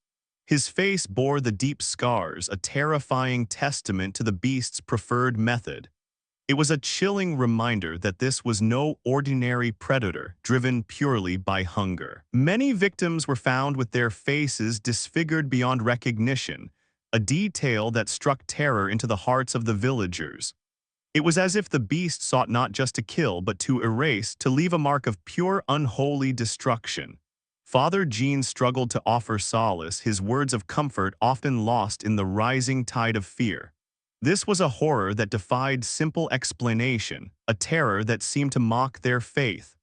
His face bore the deep scars, a terrifying testament to the beast's preferred method. It was a chilling reminder that this was no ordinary predator, driven purely by hunger. Many victims were found with their faces disfigured beyond recognition, a detail that struck terror into the hearts of the villagers. It was as if the beast sought not just to kill, but to erase, to leave a mark of pure, unholy destruction. Father Jean struggled to offer solace, his words of comfort often lost in the rising tide of fear. This was a horror that defied simple explanation, a terror that seemed to mock their faith.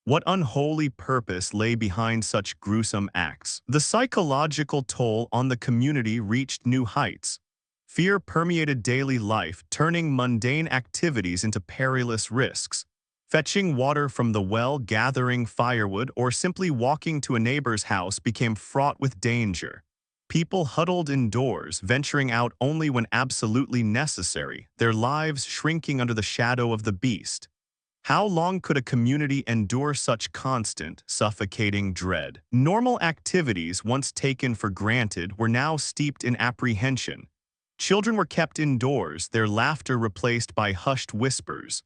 What unholy purpose lay behind such gruesome acts? The psychological toll on the community reached new heights. Fear permeated daily life, turning mundane activities into perilous risks. Fetching water from the well, gathering firewood, or simply walking to a neighbor's house became fraught with danger. People huddled indoors, venturing out only when absolutely necessary, their lives shrinking under the shadow of the beast. How long could a community endure such constant, suffocating dread? Normal activities, once taken for granted, were now steeped in apprehension. Children were kept indoors, their laughter replaced by hushed whispers.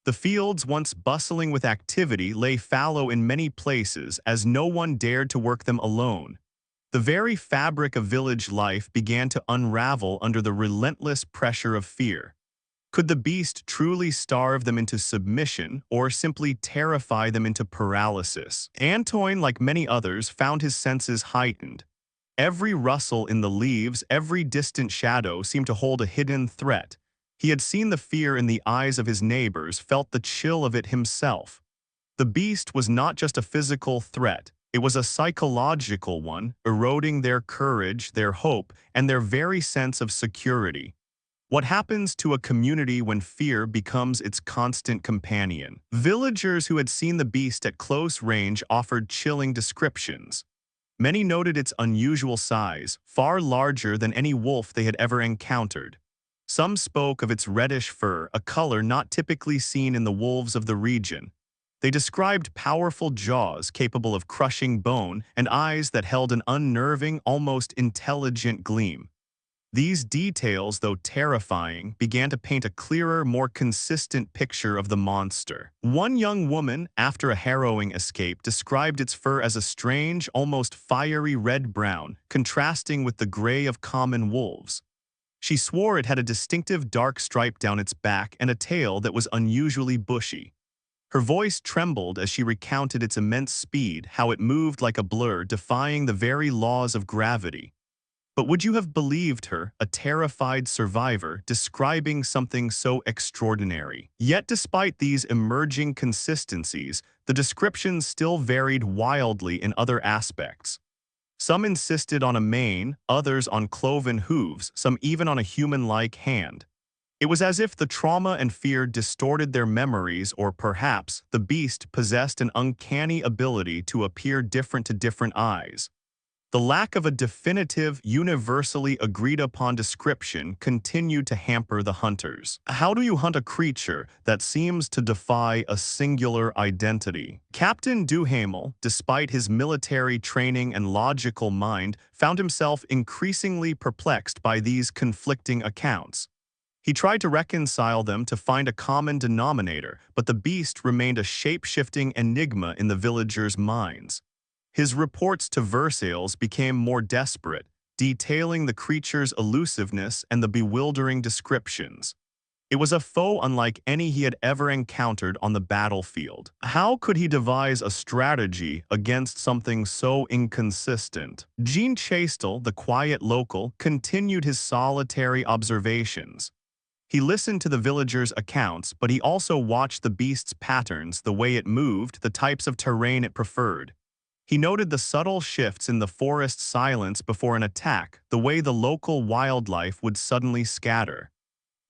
The fields, once bustling with activity, lay fallow in many places as no one dared to work them alone. The very fabric of village life began to unravel under the relentless pressure of fear. Could the beast truly starve them into submission, or simply terrify them into paralysis? Antoine, like many others, found his senses heightened. Every rustle in the leaves, every distant shadow seemed to hold a hidden threat. He had seen the fear in the eyes of his neighbors, felt the chill of it himself. The beast was not just a physical threat, it was a psychological one, eroding their courage, their hope, and their very sense of security. What happens to a community when fear becomes its constant companion? Villagers who had seen the beast at close range offered chilling descriptions. Many noted its unusual size, far larger than any wolf they had ever encountered. Some spoke of its reddish fur, a color not typically seen in the wolves of the region. They described powerful jaws capable of crushing bone and eyes that held an unnerving, almost intelligent gleam. These details, though terrifying, began to paint a clearer, more consistent picture of the monster. One young woman, after a harrowing escape, described its fur as a strange, almost fiery red-brown, contrasting with the gray of common wolves. She swore it had a distinctive dark stripe down its back and a tail that was unusually bushy. Her voice trembled as she recounted its immense speed, how it moved like a blur, defying the very laws of gravity. But would you have believed her, a terrified survivor, describing something so extraordinary? Yet despite these emerging consistencies, the descriptions still varied wildly in other aspects. Some insisted on a mane, others on cloven hooves, some even on a human-like hand. It was as if the trauma and fear distorted their memories, or perhaps the beast possessed an uncanny ability to appear different to different eyes. The lack of a definitive, universally agreed-upon description continued to hamper the hunters. How do you hunt a creature that seems to defy a singular identity? Captain Duhamel, despite his military training and logical mind, found himself increasingly perplexed by these conflicting accounts. He tried to reconcile them to find a common denominator, but the beast remained a shape-shifting enigma in the villagers' minds. His reports to Versailles became more desperate, detailing the creature's elusiveness and the bewildering descriptions. It was a foe unlike any he had ever encountered on the battlefield. How could he devise a strategy against something so inconsistent? Jean Chastel, the quiet local, continued his solitary observations. He listened to the villagers' accounts, but he also watched the beast's patterns, the way it moved, the types of terrain it preferred. He noted the subtle shifts in the forest's silence before an attack, the way the local wildlife would suddenly scatter.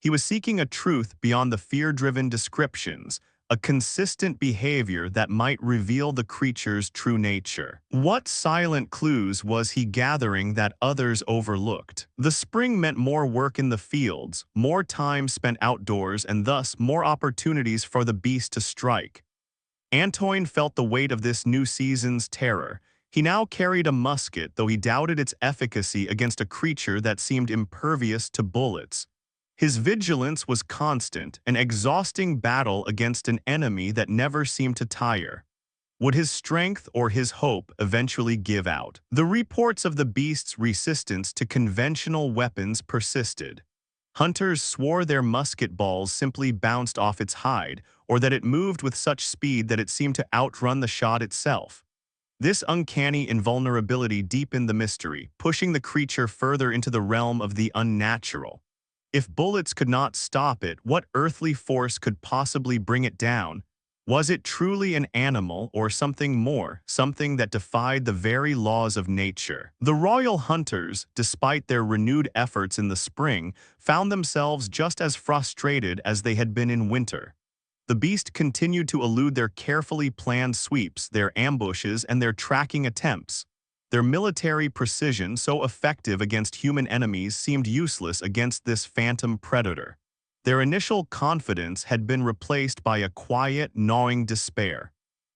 He was seeking a truth beyond the fear-driven descriptions, a consistent behavior that might reveal the creature's true nature. What silent clues was he gathering that others overlooked? The spring meant more work in the fields, more time spent outdoors, and thus more opportunities for the beast to strike. Antoine felt the weight of this new season's terror. He now carried a musket, though he doubted its efficacy against a creature that seemed impervious to bullets. His vigilance was constant, an exhausting battle against an enemy that never seemed to tire. Would his strength or his hope eventually give out? The reports of the beast's resistance to conventional weapons persisted. Hunters swore their musket balls simply bounced off its hide, or that it moved with such speed that it seemed to outrun the shot itself. This uncanny invulnerability deepened the mystery, pushing the creature further into the realm of the unnatural. If bullets could not stop it, what earthly force could possibly bring it down? Was it truly an animal or something more, something that defied the very laws of nature? The royal hunters, despite their renewed efforts in the spring, found themselves just as frustrated as they had been in winter. The beast continued to elude their carefully planned sweeps, their ambushes, and their tracking attempts. Their military precision, so effective against human enemies, seemed useless against this phantom predator. Their initial confidence had been replaced by a quiet, gnawing despair.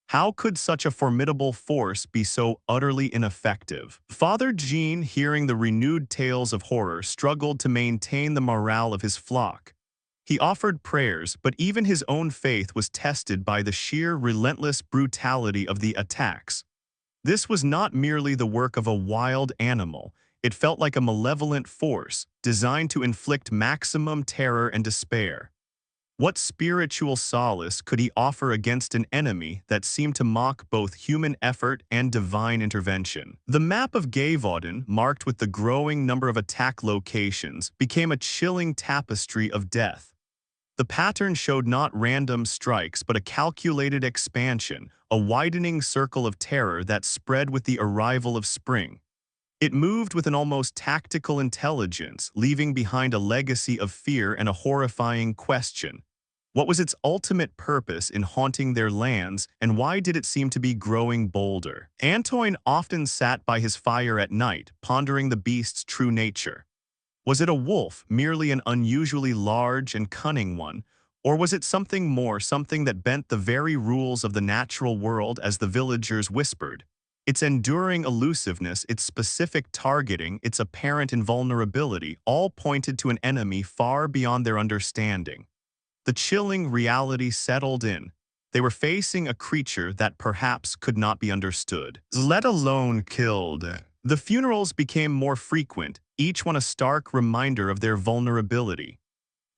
How could such a formidable force be so utterly ineffective? Father Jean, hearing the renewed tales of horror, struggled to maintain the morale of his flock. He offered prayers, but even his own faith was tested by the sheer, relentless brutality of the attacks. This was not merely the work of a wild animal. It felt like a malevolent force, designed to inflict maximum terror and despair. What spiritual solace could he offer against an enemy that seemed to mock both human effort and divine intervention? The map of Gévaudan, marked with the growing number of attack locations, became a chilling tapestry of death. The pattern showed not random strikes but a calculated expansion, a widening circle of terror that spread with the arrival of spring. It moved with an almost tactical intelligence, leaving behind a legacy of fear and a horrifying question. What was its ultimate purpose in haunting their lands, and why did it seem to be growing bolder? Antoine often sat by his fire at night, pondering the beast's true nature. Was it a wolf, merely an unusually large and cunning one, Or was it something more, something that bent the very rules of the natural world as the villagers whispered? Its enduring elusiveness, its specific targeting, its apparent invulnerability all pointed to an enemy far beyond their understanding. The chilling reality settled in. They were facing a creature that perhaps could not be understood, let alone killed. The funerals became more frequent, each one a stark reminder of their vulnerability.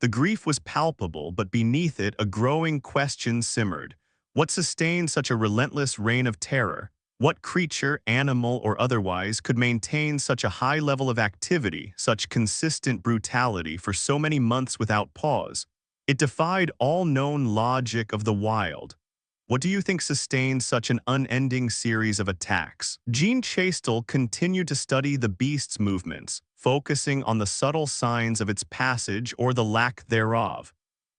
The grief was palpable, but beneath it a growing question simmered. What sustained such a relentless reign of terror? What creature, animal or otherwise, could maintain such a high level of activity, such consistent brutality for so many months without pause? It defied all known logic of the wild. What do you think sustained such an unending series of attacks? Jean Chastel continued to study the beast's movements, focusing on the subtle signs of its passage or the lack thereof.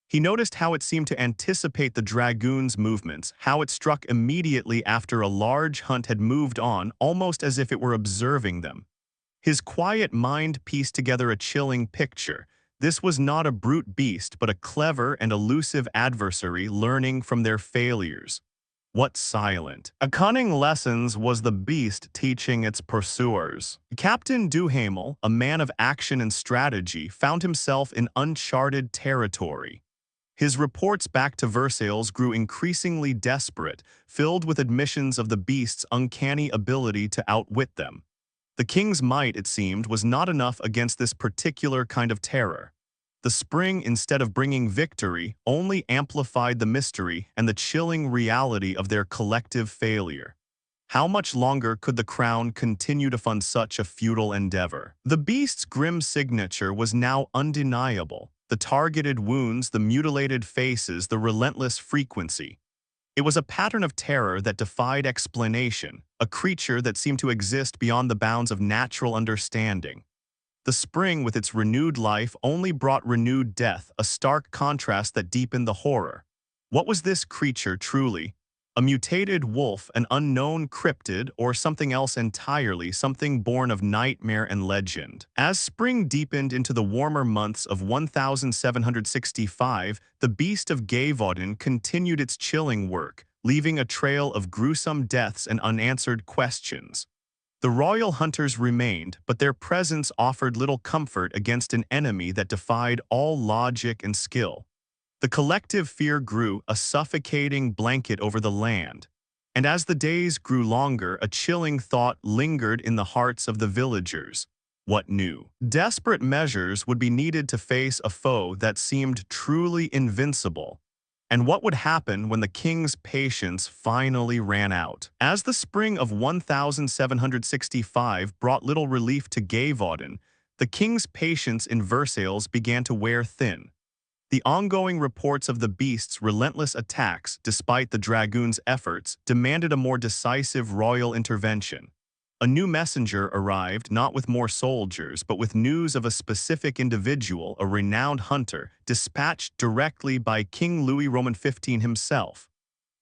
He noticed how it seemed to anticipate the dragoon's movements, how it struck immediately after a large hunt had moved on, almost as if it were observing them. His quiet mind pieced together a chilling picture. This was not a brute beast, but a clever and elusive adversary learning from their failures. What silent, a cunning lessons was the beast teaching its pursuers? Captain Duhamel, a man of action and strategy, found himself in uncharted territory. His reports back to Versailles grew increasingly desperate, filled with admissions of the beast's uncanny ability to outwit them. The king's might, it seemed, was not enough against this particular kind of terror. The spring, instead of bringing victory, only amplified the mystery and the chilling reality of their collective failure. How much longer could the crown continue to fund such a futile endeavor? The beast's grim signature was now undeniable. The targeted wounds, the mutilated faces, the relentless frequency. It was a pattern of terror that defied explanation, a creature that seemed to exist beyond the bounds of natural understanding. The spring, with its renewed life, only brought renewed death, a stark contrast that deepened the horror. What was this creature truly? A mutated wolf, an unknown cryptid, or something else entirely, something born of nightmare and legend? As spring deepened into the warmer months of 1765, the beast of Gévaudan continued its chilling work, leaving a trail of gruesome deaths and unanswered questions. The royal hunters remained, but their presence offered little comfort against an enemy that defied all logic and skill. The collective fear grew, a suffocating blanket over the land. And as the days grew longer, a chilling thought lingered in the hearts of the villagers. What new? Desperate measures would be needed to face a foe that seemed truly invincible. And what would happen when the king's patience finally ran out? As the spring of 1765 brought little relief to Gévaudan, the king's patience in Versailles began to wear thin. The ongoing reports of the beast's relentless attacks, despite the dragoon's efforts, demanded a more decisive royal intervention. A new messenger arrived, not with more soldiers, but with news of a specific individual, a renowned hunter, dispatched directly by King Louis Roman XV himself.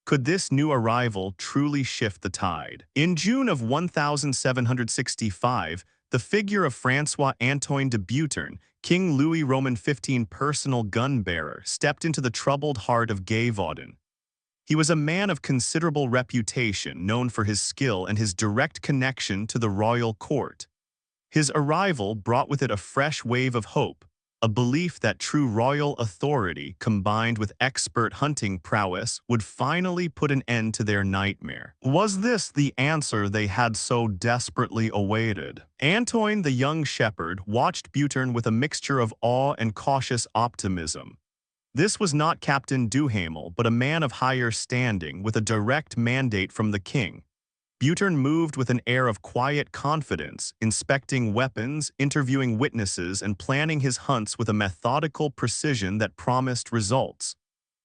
Could this new arrival truly shift the tide? In June of 1765, the figure of François-Antoine de Beautern, King Louis Roman XV personal gun-bearer, stepped into the troubled heart of Gévaudan. He was a man of considerable reputation, known for his skill and his direct connection to the royal court. His arrival brought with it a fresh wave of hope, a belief that true royal authority, combined with expert hunting prowess, would finally put an end to their nightmare. Was this the answer they had so desperately awaited? Antoine, the young shepherd, watched Beautern with a mixture of awe and cautious optimism. This was not Captain Duhamel, but a man of higher standing, with a direct mandate from the king. Beautern moved with an air of quiet confidence, inspecting weapons, interviewing witnesses, and planning his hunts with a methodical precision that promised results.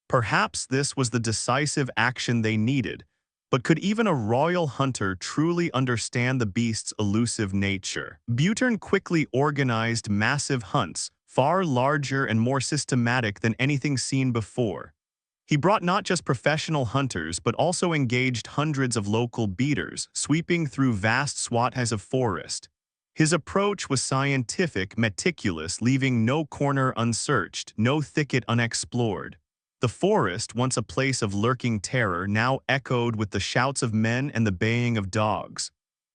Perhaps this was the decisive action they needed, but could even a royal hunter truly understand the beast's elusive nature? Beautern quickly organized massive hunts, far larger and more systematic than anything seen before. He brought not just professional hunters, but also engaged hundreds of local beaters, sweeping through vast swaths of forest. His approach was scientific, meticulous, leaving no corner unsearched, no thicket unexplored. The forest, once a place of lurking terror, now echoed with the shouts of men and the baying of dogs.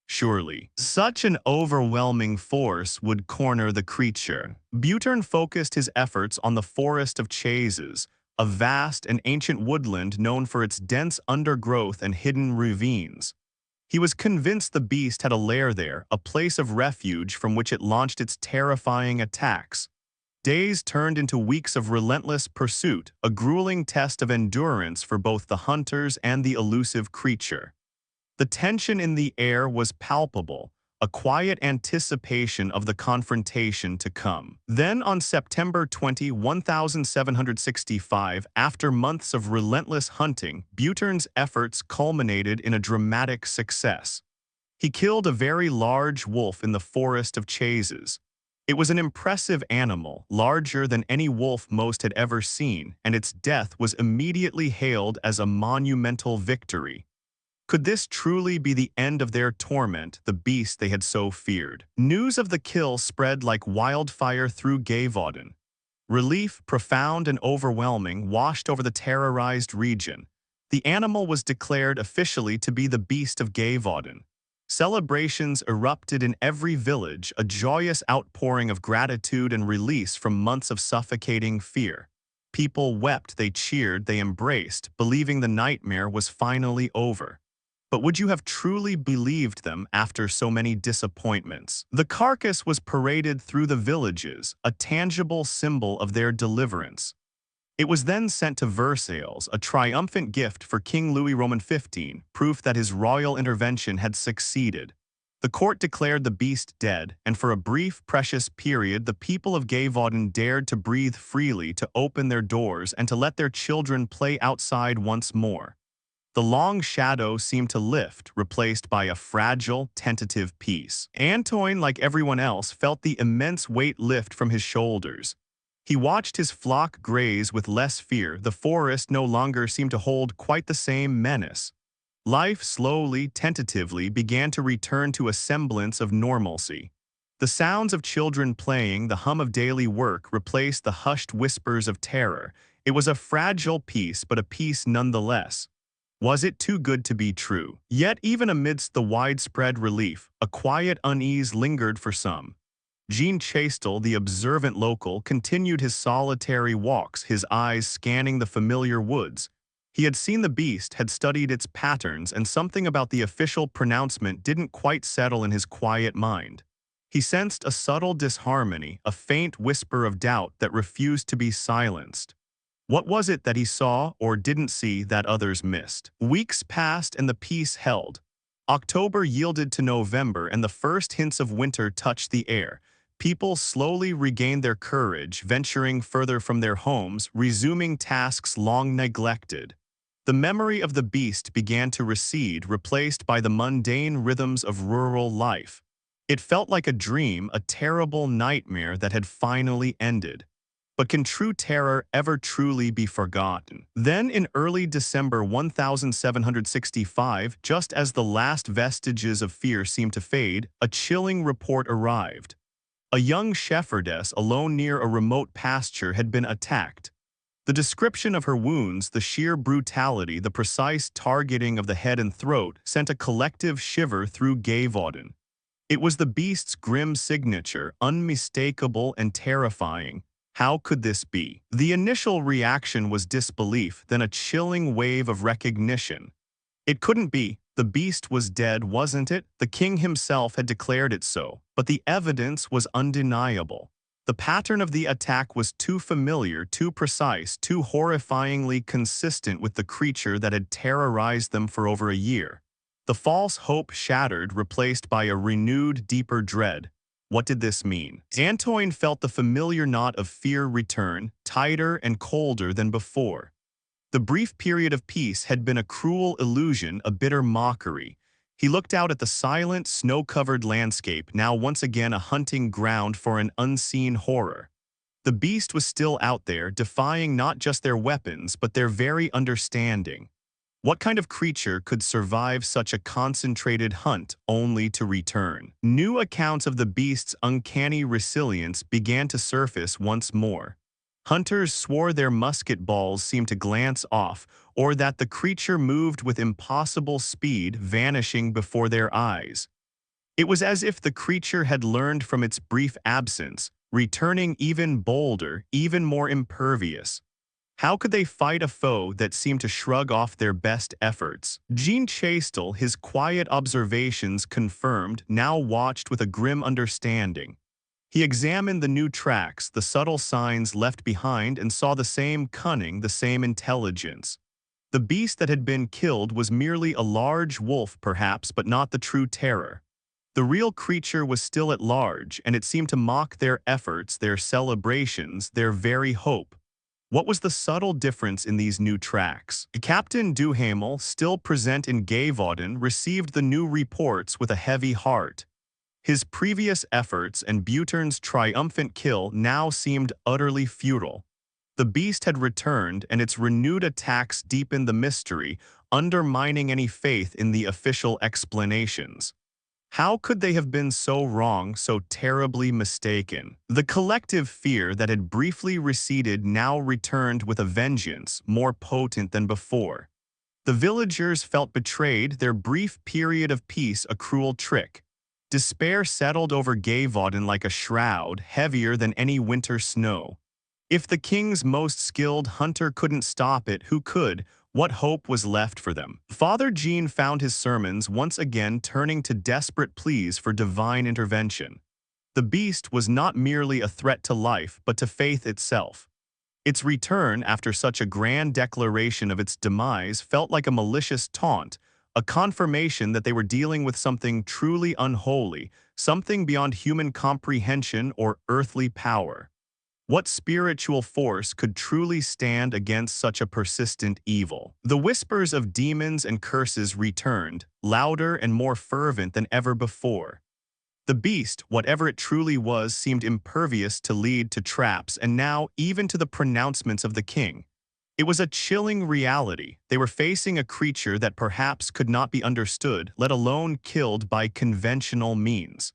Surely, such an overwhelming force would corner the creature. Buturn focused his efforts on the Forest of Chases, a vast and ancient woodland known for its dense undergrowth and hidden ravines. He was convinced the beast had a lair there, a place of refuge from which it launched its terrifying attacks. Days turned into weeks of relentless pursuit, a grueling test of endurance for both the hunters and the elusive creature. The tension in the air was palpable, a quiet anticipation of the confrontation to come. Then on September 20, 1765, after months of relentless hunting, Buturn's efforts culminated in a dramatic success. He killed a very large wolf in the Forest of Chases. It was an impressive animal, larger than any wolf most had ever seen, and its death was immediately hailed as a monumental victory. Could this truly be the end of their torment, the beast they had so feared? News of the kill spread like wildfire through Gévaudan. Relief, profound and overwhelming, washed over the terrorized region. The animal was declared officially to be the beast of Gévaudan. Celebrations erupted in every village, a joyous outpouring of gratitude and release from months of suffocating fear. People wept, they cheered, they embraced, believing the nightmare was finally over. But would you have truly believed them after so many disappointments? The carcass was paraded through the villages, a tangible symbol of their deliverance. It was then sent to Versailles, a triumphant gift for King Louis Roman XV, proof that his royal intervention had succeeded. The court declared the beast dead, and for a brief, precious period, the people of Gévaudan dared to breathe freely, to open their doors, and to let their children play outside once more. The long shadow seemed to lift, replaced by a fragile, tentative peace. Antoine, like everyone else, felt the immense weight lift from his shoulders. He watched his flock graze with less fear. The forest no longer seemed to hold quite the same menace. Life slowly, tentatively, began to return to a semblance of normalcy. The sounds of children playing, the hum of daily work replaced the hushed whispers of terror. It was a fragile peace, but a peace nonetheless. Was it too good to be true? Yet even amidst the widespread relief, a quiet unease lingered for some. Jean Chastel, the observant local, continued his solitary walks, his eyes scanning the familiar woods. He had seen the beast, had studied its patterns, and something about the official pronouncement didn't quite settle in his quiet mind. He sensed a subtle disharmony, a faint whisper of doubt that refused to be silenced. What was it that he saw or didn't see that others missed? Weeks passed and the peace held. October yielded to November and the first hints of winter touched the air. People slowly regained their courage, venturing further from their homes, resuming tasks long neglected. The memory of the beast began to recede, replaced by the mundane rhythms of rural life. It felt like a dream, a terrible nightmare that had finally ended. But can true terror ever truly be forgotten? Then in early December 1765, just as the last vestiges of fear seemed to fade, a chilling report arrived. A young shepherdess alone near a remote pasture had been attacked. The description of her wounds, the sheer brutality, the precise targeting of the head and throat sent a collective shiver through Gévaudan. It was the beast's grim signature, unmistakable and terrifying. How could this be? The initial reaction was disbelief, then a chilling wave of recognition. It couldn't be. The beast was dead, wasn't it? The king himself had declared it so, but the evidence was undeniable. The pattern of the attack was too familiar, too precise, too horrifyingly consistent with the creature that had terrorized them for over a year. The false hope shattered, replaced by a renewed, deeper dread. What did this mean? Antoine felt the familiar knot of fear return, tighter and colder than before. The brief period of peace had been a cruel illusion, a bitter mockery. He looked out at the silent, snow-covered landscape, now once again a hunting ground for an unseen horror. The beast was still out there, defying not just their weapons, but their very understanding. What kind of creature could survive such a concentrated hunt only to return? New accounts of the beast's uncanny resilience began to surface once more. Hunters swore their musket balls seemed to glance off, or that the creature moved with impossible speed, vanishing before their eyes. It was as if the creature had learned from its brief absence, returning even bolder, even more impervious. How could they fight a foe that seemed to shrug off their best efforts? Jean Chastel, his quiet observations confirmed, now watched with a grim understanding. He examined the new tracks, the subtle signs left behind, and saw the same cunning, the same intelligence. The beast that had been killed was merely a large wolf, perhaps, but not the true terror. The real creature was still at large, and it seemed to mock their efforts, their celebrations, their very hope. What was the subtle difference in these new tracks? Captain Duhamel, still present in Gévaudan, received the new reports with a heavy heart. His previous efforts and Butern's triumphant kill now seemed utterly futile. The beast had returned, and its renewed attacks deepened the mystery, undermining any faith in the official explanations. How could they have been so wrong, so terribly mistaken? The collective fear that had briefly receded now returned with a vengeance more potent than before. The villagers felt betrayed, their brief period of peace a cruel trick. Despair settled over Gévaudan like a shroud, heavier than any winter snow. If the king's most skilled hunter couldn't stop it, who could? What hope was left for them? Father Jean found his sermons once again turning to desperate pleas for divine intervention. The beast was not merely a threat to life, but to faith itself. Its return after such a grand declaration of its demise felt like a malicious taunt, a confirmation that they were dealing with something truly unholy, something beyond human comprehension or earthly power. What spiritual force could truly stand against such a persistent evil? The whispers of demons and curses returned, louder and more fervent than ever before. The beast, whatever it truly was, seemed impervious to lead to traps and now even to the pronouncements of the king. It was a chilling reality. They were facing a creature that perhaps could not be understood, let alone killed by conventional means.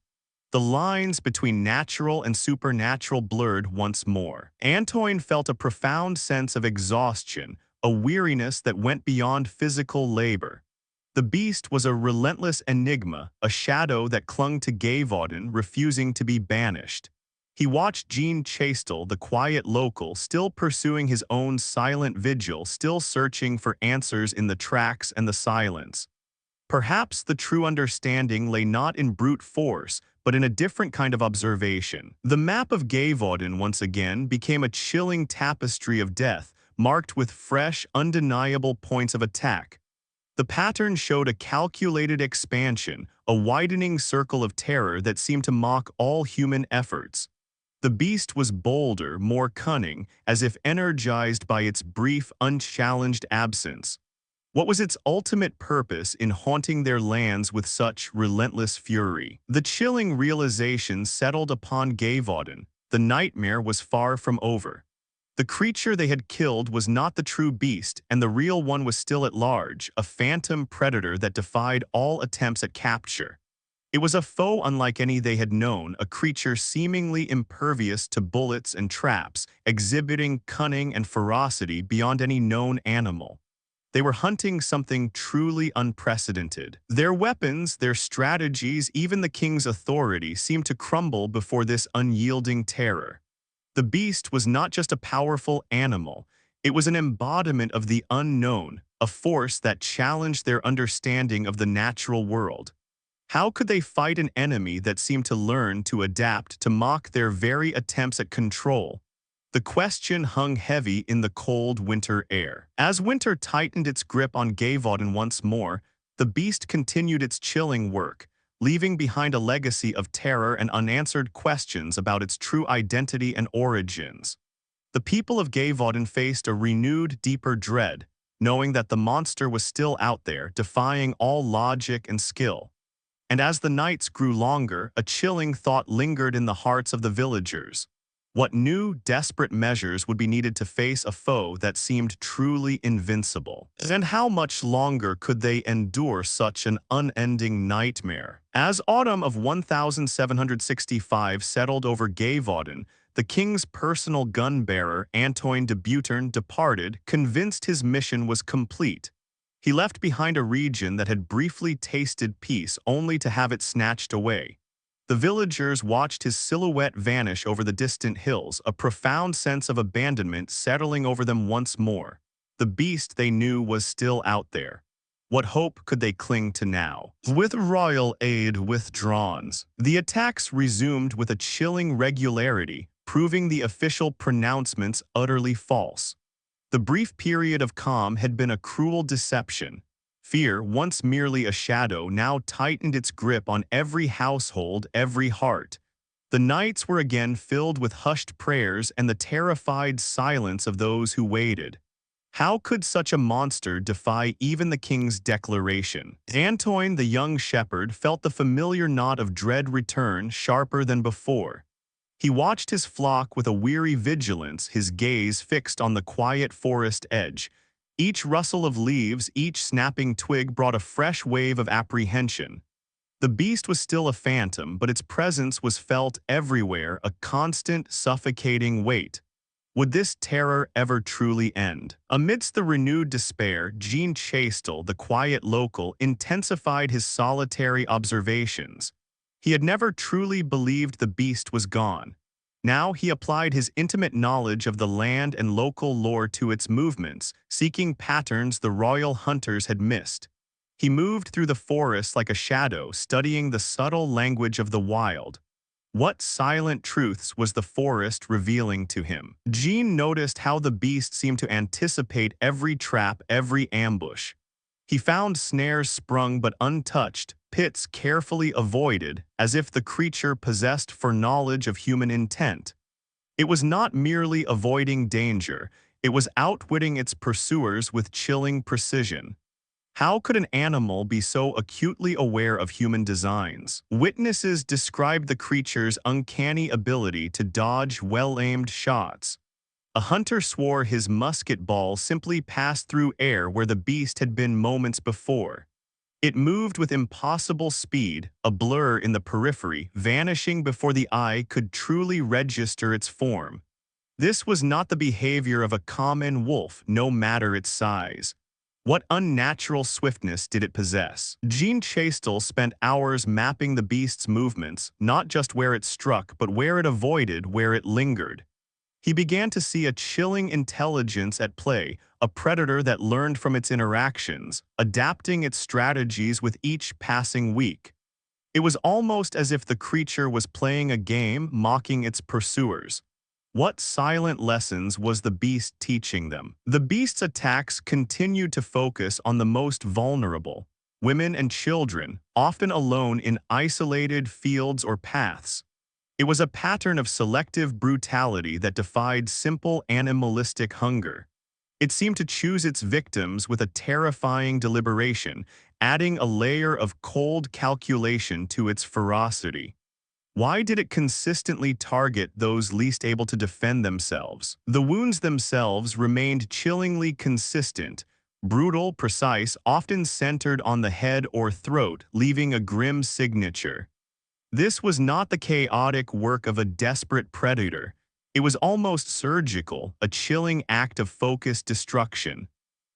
The lines between natural and supernatural blurred once more. Antoine felt a profound sense of exhaustion, a weariness that went beyond physical labor. The beast was a relentless enigma, a shadow that clung to Gévaudan, refusing to be banished. He watched Jean Chastel, the quiet local, still pursuing his own silent vigil, still searching for answers in the tracks and the silence. Perhaps the true understanding lay not in brute force, but in a different kind of observation. The map of Gévaudan once again became a chilling tapestry of death, marked with fresh, undeniable points of attack. The pattern showed a calculated expansion, a widening circle of terror that seemed to mock all human efforts. The beast was bolder, more cunning, as if energized by its brief, unchallenged absence. What was its ultimate purpose in haunting their lands with such relentless fury? The chilling realization settled upon Gévaudan. The nightmare was far from over. The creature they had killed was not the true beast, and the real one was still at large, a phantom predator that defied all attempts at capture. It was a foe unlike any they had known, a creature seemingly impervious to bullets and traps, exhibiting cunning and ferocity beyond any known animal. They were hunting something truly unprecedented. Their weapons, their strategies, even the king's authority seemed to crumble before this unyielding terror. The beast was not just a powerful animal, it was an embodiment of the unknown, a force that challenged their understanding of the natural world. How could they fight an enemy that seemed to learn to adapt, to mock their very attempts at control? The question hung heavy in the cold winter air. As winter tightened its grip on Gévaudan once more, the beast continued its chilling work, leaving behind a legacy of terror and unanswered questions about its true identity and origins. The people of Gévaudan faced a renewed, deeper dread, knowing that the monster was still out there, defying all logic and skill. And as the nights grew longer, a chilling thought lingered in the hearts of the villagers. What new, desperate measures would be needed to face a foe that seemed truly invincible? And how much longer could they endure such an unending nightmare? As autumn of 1765 settled over Gévaudan, The king's personal gun-bearer, Antoine de Buton, departed, convinced his mission was complete. He left behind a region that had briefly tasted peace only to have it snatched away. The villagers watched his silhouette vanish over the distant hills, a profound sense of abandonment settling over them once more. The beast they knew was still out there. What hope could they cling to now? With royal aid withdrawn, the attacks resumed with a chilling regularity, proving the official pronouncements utterly false. The brief period of calm had been a cruel deception. Fear, once merely a shadow, now tightened its grip on every household, every heart. The nights were again filled with hushed prayers and the terrified silence of those who waited. How could such a monster defy even the king's declaration? Antoine, the young shepherd, felt the familiar knot of dread return sharper than before. He watched his flock with a weary vigilance, his gaze fixed on the quiet forest edge. Each rustle of leaves, each snapping twig brought a fresh wave of apprehension. The beast was still a phantom, but its presence was felt everywhere, a constant, suffocating weight. Would this terror ever truly end? Amidst the renewed despair, Jean Chastel, the quiet local, intensified his solitary observations. He had never truly believed the beast was gone. Now he applied his intimate knowledge of the land and local lore to its movements, seeking patterns the royal hunters had missed. He moved through the forest like a shadow, studying the subtle language of the wild. What silent truths was the forest revealing to him? Jean noticed how the beast seemed to anticipate every trap, every ambush. He found snares sprung but untouched, pits carefully avoided, as if the creature possessed foreknowledge of human intent. It was not merely avoiding danger, it was outwitting its pursuers with chilling precision. How could an animal be so acutely aware of human designs? Witnesses described the creature's uncanny ability to dodge well-aimed shots. A hunter swore his musket ball simply passed through air where the beast had been moments before. It moved with impossible speed, a blur in the periphery, vanishing before the eye could truly register its form. This was not the behavior of a common wolf, no matter its size. What unnatural swiftness did it possess? Jean Chastel spent hours mapping the beast's movements, not just where it struck, but where it avoided, where it lingered. He began to see a chilling intelligence at play, a predator that learned from its interactions, adapting its strategies with each passing week. It was almost as if the creature was playing a game, mocking its pursuers. What silent lessons was the beast teaching them? The beast's attacks continued to focus on the most vulnerable, women and children, often alone in isolated fields or paths. It was a pattern of selective brutality that defied simple animalistic hunger. It seemed to choose its victims with a terrifying deliberation, adding a layer of cold calculation to its ferocity. Why did it consistently target those least able to defend themselves? The wounds themselves remained chillingly consistent, brutal, precise, often centered on the head or throat, leaving a grim signature. This was not the chaotic work of a desperate predator. It was almost surgical, a chilling act of focused destruction.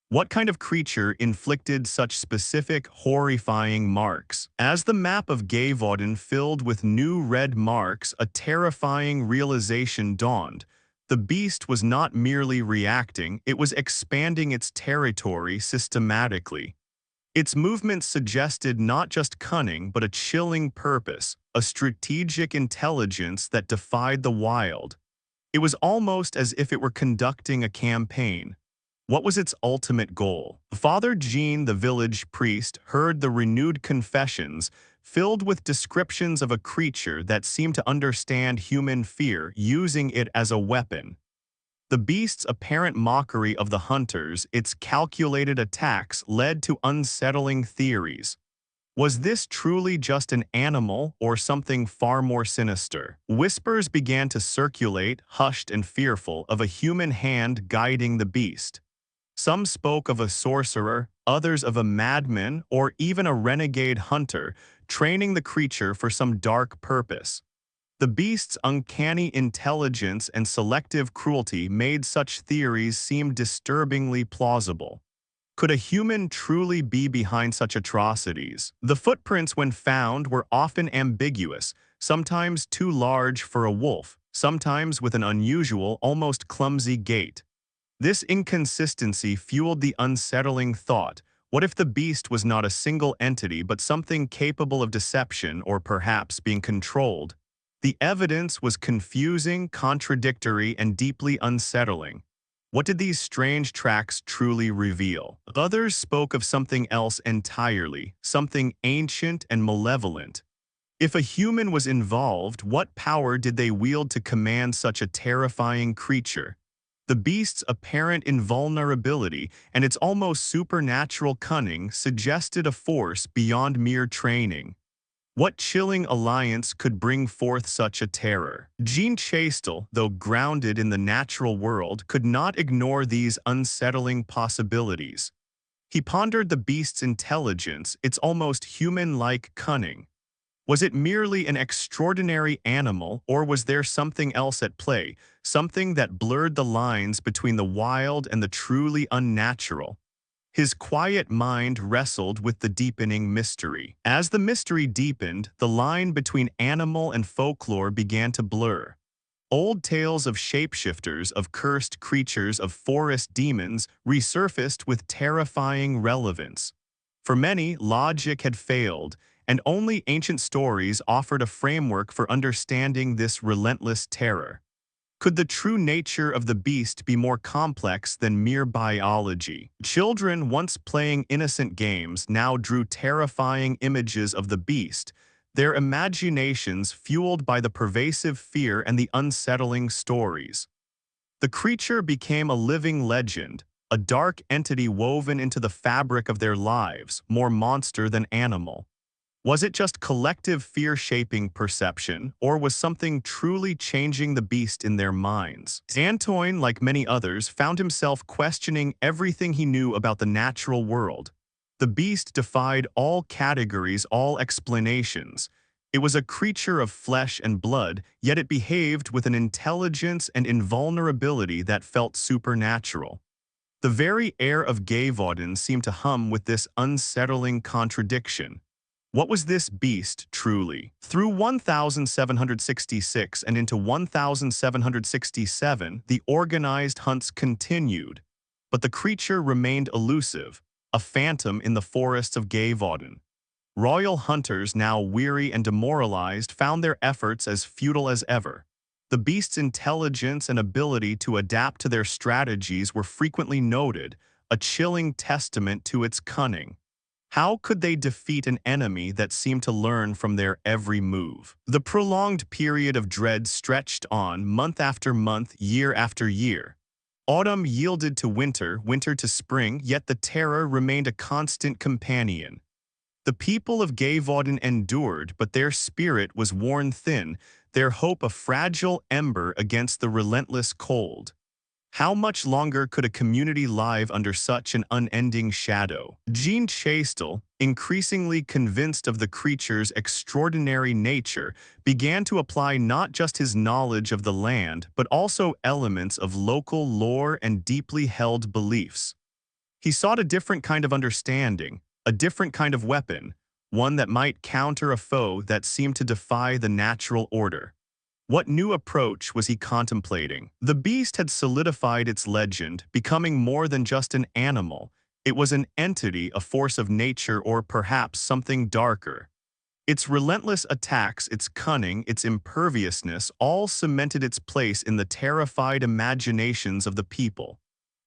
What kind of creature inflicted such specific, horrifying marks? As the map of Gévaudan filled with new red marks, a terrifying realization dawned. The beast was not merely reacting, it was expanding its territory systematically. Its movements suggested not just cunning, but a chilling purpose, a strategic intelligence that defied the wild. It was almost as if it were conducting a campaign. What was its ultimate goal? Father Jean, the village priest, heard the renewed confessions, filled with descriptions of a creature that seemed to understand human fear, using it as a weapon. The beast's apparent mockery of the hunters, its calculated attacks, led to unsettling theories. Was this truly just an animal or something far more sinister? Whispers began to circulate, hushed and fearful, of a human hand guiding the beast. Some spoke of a sorcerer, others of a madman, or even a renegade hunter, training the creature for some dark purpose. The beast's uncanny intelligence and selective cruelty made such theories seem disturbingly plausible. Could a human truly be behind such atrocities? The footprints, when found, were often ambiguous, sometimes too large for a wolf, sometimes with an unusual, almost clumsy gait. This inconsistency fueled the unsettling thought: what if the beast was not a single entity but something capable of deception or perhaps being controlled? The evidence was confusing, contradictory, and deeply unsettling. What did these strange tracks truly reveal? Others spoke of something else entirely, something ancient and malevolent. If a human was involved, what power did they wield to command such a terrifying creature? The beast's apparent invulnerability and its almost supernatural cunning suggested a force beyond mere training. What chilling alliance could bring forth such a terror? Jean Chastel, though grounded in the natural world, could not ignore these unsettling possibilities. He pondered the beast's intelligence, its almost human-like cunning. Was it merely an extraordinary animal, or was there something else at play, something that blurred the lines between the wild and the truly unnatural? His quiet mind wrestled with the deepening mystery. As the mystery deepened, the line between animal and folklore began to blur. Old tales of shapeshifters, of cursed creatures, of forest demons resurfaced with terrifying relevance. For many, logic had failed, and only ancient stories offered a framework for understanding this relentless terror. Could the true nature of the beast be more complex than mere biology? Children, once playing innocent games, now drew terrifying images of the beast, their imaginations fueled by the pervasive fear and the unsettling stories. The creature became a living legend, a dark entity woven into the fabric of their lives, more monster than animal. Was it just collective fear shaping perception, or was something truly changing the beast in their minds? Antoine, like many others, found himself questioning everything he knew about the natural world. The beast defied all categories, all explanations. It was a creature of flesh and blood, yet it behaved with an intelligence and invulnerability that felt supernatural. The very air of Gévaudan seemed to hum with this unsettling contradiction. What was this beast, truly? Through 1766 and into 1767, the organized hunts continued, but the creature remained elusive, a phantom in the forests of Gévaudan. Royal hunters, now weary and demoralized, found their efforts as futile as ever. The beast's intelligence and ability to adapt to their strategies were frequently noted, a chilling testament to its cunning. How could they defeat an enemy that seemed to learn from their every move? The prolonged period of dread stretched on, month after month, year after year. Autumn yielded to winter, winter to spring, yet the terror remained a constant companion. The people of Gévaudan endured, but their spirit was worn thin, their hope a fragile ember against the relentless cold. How much longer could a community live under such an unending shadow? Jean Chastel, increasingly convinced of the creature's extraordinary nature, began to apply not just his knowledge of the land, but also elements of local lore and deeply held beliefs. He sought a different kind of understanding, a different kind of weapon, one that might counter a foe that seemed to defy the natural order. What new approach was he contemplating? The beast had solidified its legend, becoming more than just an animal. It was an entity, a force of nature, or perhaps something darker. Its relentless attacks, its cunning, its imperviousness, all cemented its place in the terrified imaginations of the people.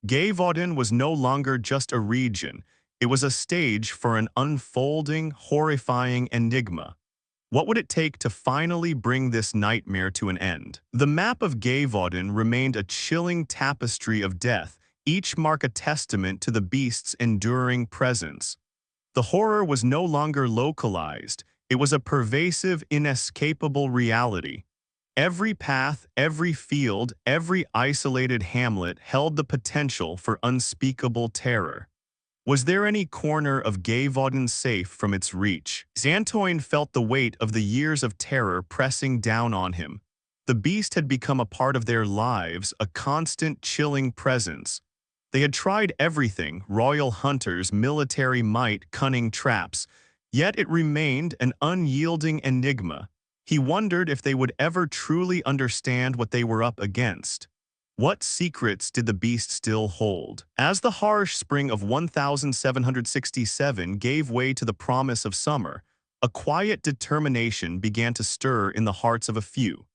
Gévaudan was no longer just a region. It was a stage for an unfolding, horrifying enigma. What would it take to finally bring this nightmare to an end? The map of Gévaudan remained a chilling tapestry of death, each mark a testament to the beast's enduring presence. The horror was no longer localized. It was a pervasive, inescapable reality. Every path, every field, every isolated hamlet held the potential for unspeakable terror. Was there any corner of Gévaudan safe from its reach? Antoine felt the weight of the years of terror pressing down on him. The beast had become a part of their lives, a constant, chilling presence. They had tried everything, royal hunters, military might, cunning traps, yet it remained an unyielding enigma. He wondered if they would ever truly understand what they were up against. What secrets did the beast still hold? As the harsh spring of 1767 gave way to the promise of summer, a quiet determination began to stir in the hearts of a few.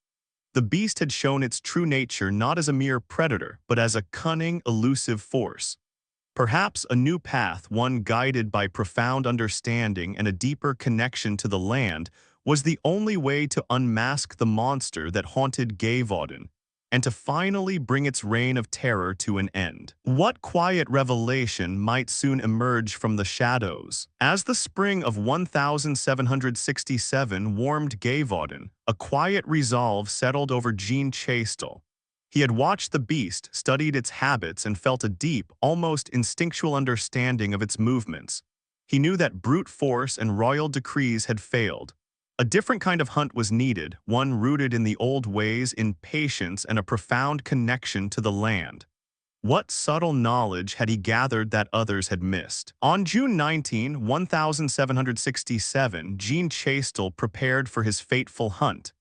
The beast had shown its true nature not as a mere predator, but as a cunning, elusive force. Perhaps a new path, one guided by profound understanding and a deeper connection to the land, was the only way to unmask the monster that haunted Gévaudan, and to finally bring its reign of terror to an end. What quiet revelation might soon emerge from the shadows? As the spring of 1767 warmed Gévaudan, a quiet resolve settled over Jean Chastel. He had watched the beast, studied its habits, and felt a deep, almost instinctual understanding of its movements. He knew that brute force and royal decrees had failed. A different kind of hunt was needed, one rooted in the old ways, in patience and a profound connection to the land. What subtle knowledge had he gathered that others had missed? On June 19, 1767, Jean Chastel prepared for his fateful hunt.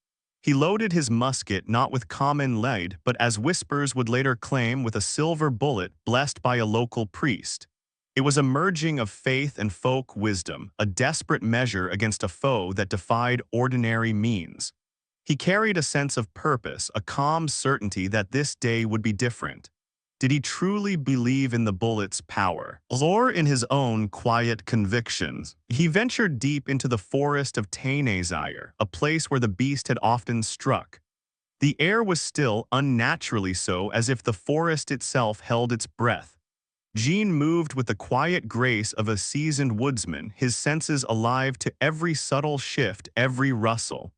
He loaded his musket not with common lead, but as whispers would later claim, with a silver bullet blessed by a local priest. It was a merging of faith and folk wisdom, a desperate measure against a foe that defied ordinary means. He carried a sense of purpose, a calm certainty that this day would be different. Did he truly believe in the bullet's power, or in his own quiet convictions? He ventured deep into the forest of Ténézire, a place where the beast had often struck. The air was still, unnaturally so, as if the forest itself held its breath. Jean moved with the quiet grace of a seasoned woodsman, his senses alive to every subtle shift, every rustle.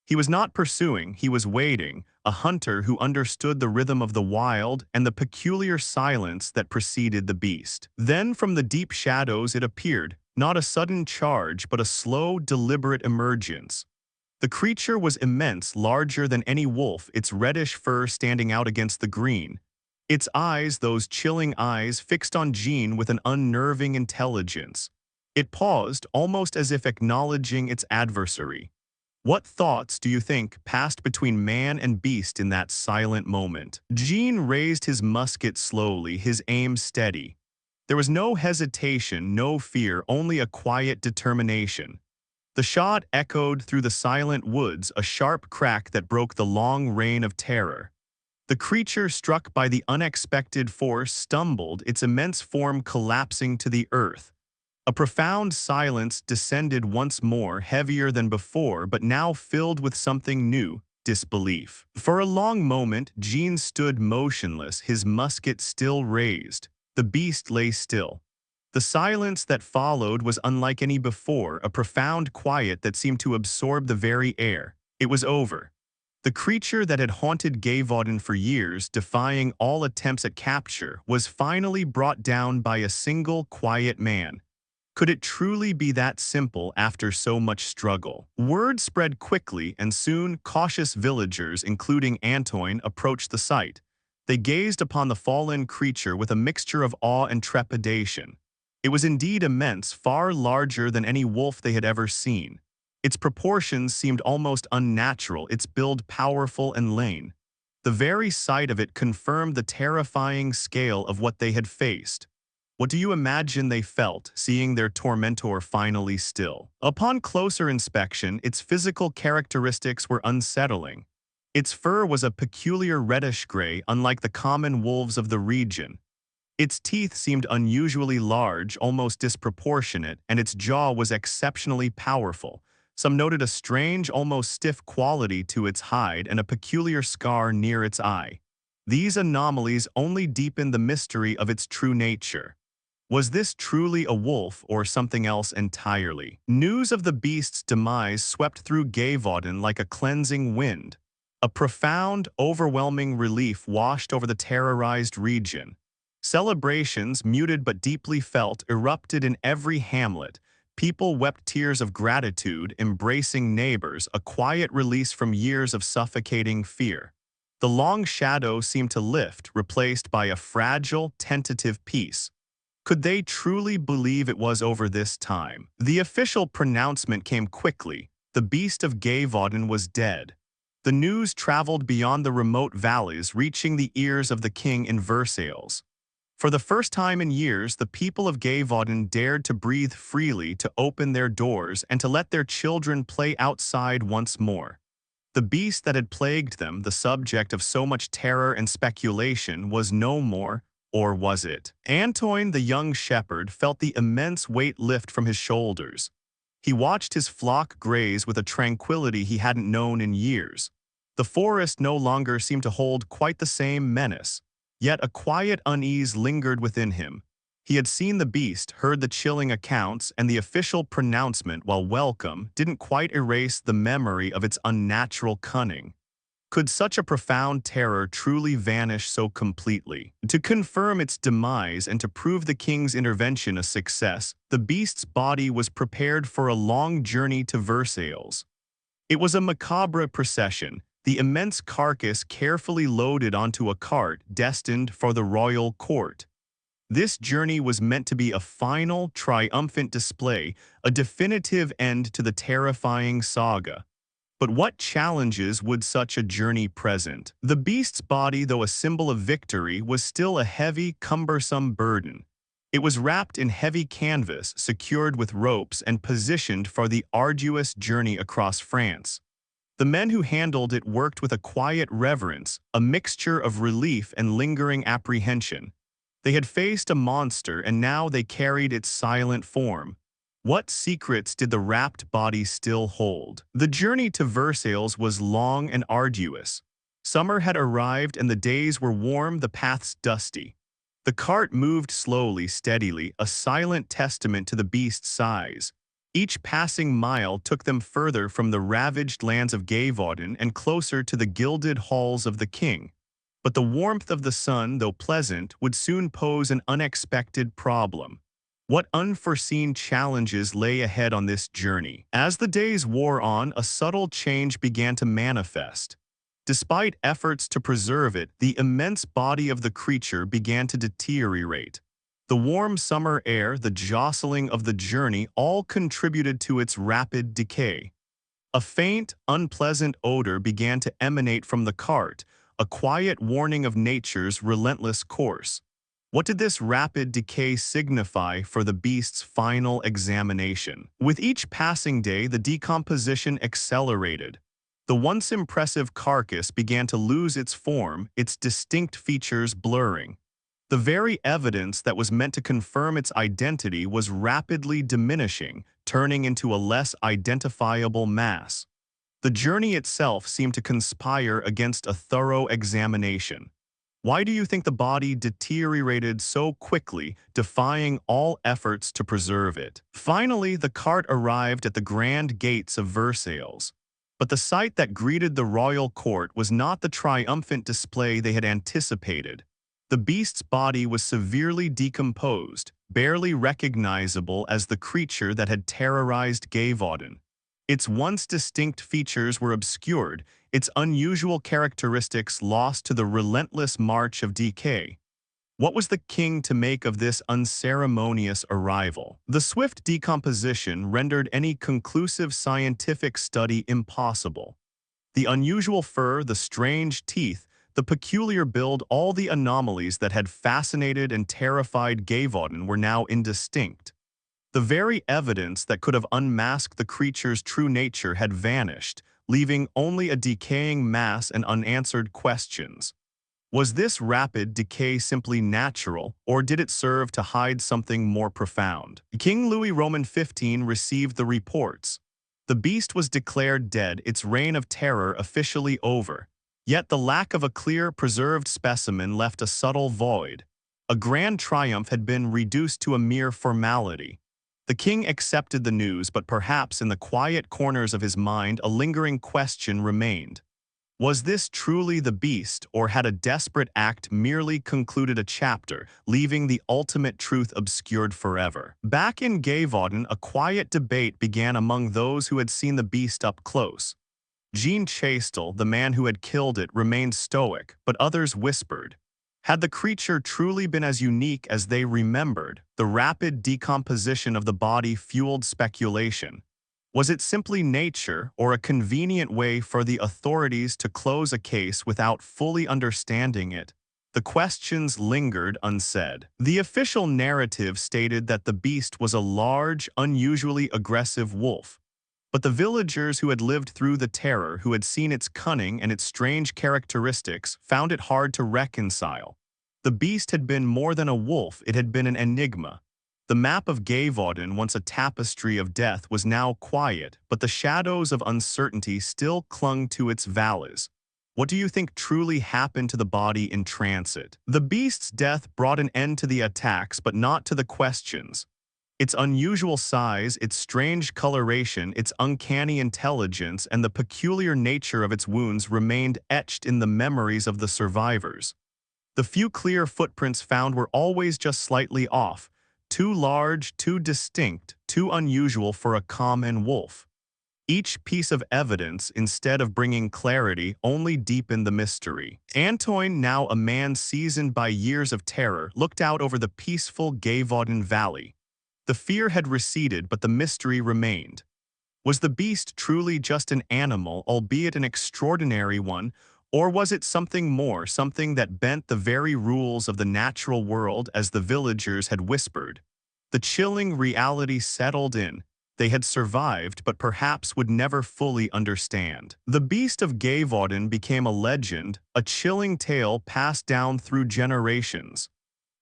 He was not pursuing, he was waiting, a hunter who understood the rhythm of the wild and the peculiar silence that preceded the beast. Then from the deep shadows it appeared, not a sudden charge, but a slow, deliberate emergence. The creature was immense, larger than any wolf, its reddish fur standing out against the green. Its eyes, those chilling eyes, fixed on Jean with an unnerving intelligence. It paused, almost as if acknowledging its adversary. What thoughts, do you think, passed between man and beast in that silent moment? Jean raised his musket slowly, his aim steady. There was no hesitation, no fear, only a quiet determination. The shot echoed through the silent woods, a sharp crack that broke the long reign of terror. The creature, struck by the unexpected force, stumbled, its immense form collapsing to the earth. A profound silence descended once more, heavier than before, but now filled with something new, disbelief. For a long moment, Jean stood motionless, his musket still raised. The beast lay still. The silence that followed was unlike any before, a profound quiet that seemed to absorb the very air. It was over. The creature that had haunted Gévaudan for years, defying all attempts at capture, was finally brought down by a single quiet man. Could it truly be that simple after so much struggle? Word spread quickly, and soon cautious villagers, including Antoine, approached the site. They gazed upon the fallen creature with a mixture of awe and trepidation. It was indeed immense, far larger than any wolf they had ever seen. Its proportions seemed almost unnatural, its build powerful and lean. The very sight of it confirmed the terrifying scale of what they had faced. What do you imagine they felt, seeing their tormentor finally still? Upon closer inspection, its physical characteristics were unsettling. Its fur was a peculiar reddish gray, unlike the common wolves of the region. Its teeth seemed unusually large, almost disproportionate, and its jaw was exceptionally powerful. Some noted a strange, almost stiff quality to its hide and a peculiar scar near its eye. These anomalies only deepened the mystery of its true nature. Was this truly a wolf or something else entirely? News of the beast's demise swept through Gévaudan like a cleansing wind. A profound, overwhelming relief washed over the terrorized region. Celebrations, muted but deeply felt, erupted in every hamlet. People wept tears of gratitude, embracing neighbors, a quiet release from years of suffocating fear. The long shadow seemed to lift, replaced by a fragile, tentative peace. Could they truly believe it was over this time? The official pronouncement came quickly. The beast of Gévaudan was dead. The news traveled beyond the remote valleys, reaching the ears of the king in Versailles. For the first time in years, the people of Gévaudan dared to breathe freely, to open their doors, and to let their children play outside once more. The beast that had plagued them, the subject of so much terror and speculation, was no more, or was it? Antoine, the young shepherd, felt the immense weight lift from his shoulders. He watched his flock graze with a tranquility he hadn't known in years. The forest no longer seemed to hold quite the same menace. Yet a quiet unease lingered within him. He had seen the beast, heard the chilling accounts, and the official pronouncement, while welcome, didn't quite erase the memory of its unnatural cunning. Could such a profound terror truly vanish so completely? To confirm its demise and to prove the king's intervention a success, the beast's body was prepared for a long journey to Versailles. It was a macabre procession, the immense carcass carefully loaded onto a cart destined for the royal court. This journey was meant to be a final, triumphant display, a definitive end to the terrifying saga. But what challenges would such a journey present? The beast's body, though a symbol of victory, was still a heavy, cumbersome burden. It was wrapped in heavy canvas, secured with ropes, and positioned for the arduous journey across France. The men who handled it worked with a quiet reverence, a mixture of relief and lingering apprehension. They had faced a monster, and now they carried its silent form. What secrets did the wrapped body still hold? The journey to Versailles was long and arduous. Summer had arrived and the days were warm, the paths dusty. The cart moved slowly, steadily, a silent testament to the beast's size. Each passing mile took them further from the ravaged lands of Gévaudan and closer to the gilded halls of the king. But the warmth of the sun, though pleasant, would soon pose an unexpected problem. What unforeseen challenges lay ahead on this journey? As the days wore on, a subtle change began to manifest. Despite efforts to preserve it, the immense body of the creature began to deteriorate. The warm summer air, the jostling of the journey, all contributed to its rapid decay. A faint, unpleasant odor began to emanate from the cart, a quiet warning of nature's relentless course. What did this rapid decay signify for the beast's final examination? With each passing day, the decomposition accelerated. The once impressive carcass began to lose its form, its distinct features blurring. The very evidence that was meant to confirm its identity was rapidly diminishing, turning into a less identifiable mass. The journey itself seemed to conspire against a thorough examination. Why do you think the body deteriorated so quickly, defying all efforts to preserve it? Finally, the cart arrived at the grand gates of Versailles. But the sight that greeted the royal court was not the triumphant display they had anticipated. The beast's body was severely decomposed, barely recognizable as the creature that had terrorized Gévaudan. Its once distinct features were obscured, its unusual characteristics lost to the relentless march of decay. What was the king to make of this unceremonious arrival? The swift decomposition rendered any conclusive scientific study impossible. The unusual fur, the strange teeth, the peculiar build, all the anomalies that had fascinated and terrified Gévaudan were now indistinct. The very evidence that could have unmasked the creature's true nature had vanished, leaving only a decaying mass and unanswered questions. Was this rapid decay simply natural, or did it serve to hide something more profound? King Louis Roman XV received the reports. The beast was declared dead, its reign of terror officially over. Yet the lack of a clear, preserved specimen left a subtle void. A grand triumph had been reduced to a mere formality. The king accepted the news, but perhaps in the quiet corners of his mind a lingering question remained. Was this truly the beast, or had a desperate act merely concluded a chapter, leaving the ultimate truth obscured forever? Back in Gévaudan, a quiet debate began among those who had seen the beast up close. Jean Chastel, the man who had killed it, remained stoic, but others whispered. Had the creature truly been as unique as they remembered, the rapid decomposition of the body fueled speculation. Was it simply nature, or a convenient way for the authorities to close a case without fully understanding it? The questions lingered unsaid. The official narrative stated that the beast was a large, unusually aggressive wolf. But the villagers who had lived through the terror, who had seen its cunning and its strange characteristics, found it hard to reconcile. The beast had been more than a wolf, it had been an enigma. The map of Gévaudan, once a tapestry of death, was now quiet, but the shadows of uncertainty still clung to its valleys. What do you think truly happened to the body in transit? The beast's death brought an end to the attacks, but not to the questions. Its unusual size, its strange coloration, its uncanny intelligence, and the peculiar nature of its wounds remained etched in the memories of the survivors. The few clear footprints found were always just slightly off, too large, too distinct, too unusual for a common wolf. Each piece of evidence, instead of bringing clarity, only deepened the mystery. Antoine, now a man seasoned by years of terror, looked out over the peaceful Gévaudan valley. The fear had receded, but the mystery remained. Was the beast truly just an animal, albeit an extraordinary one, or was it something more, something that bent the very rules of the natural world, as the villagers had whispered? The chilling reality settled in. They had survived, but perhaps would never fully understand. The beast of Gévaudan became a legend, a chilling tale passed down through generations.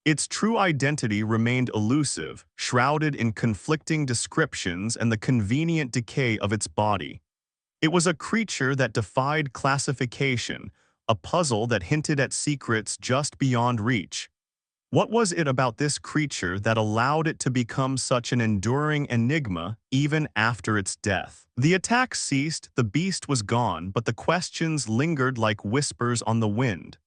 Its true identity remained elusive, shrouded in conflicting descriptions and the convenient decay of its body. It was a creature that defied classification, a puzzle that hinted at secrets just beyond reach. What was it about this creature that allowed it to become such an enduring enigma even after its death? The attacks ceased, the beast was gone, but the questions lingered like whispers on the wind.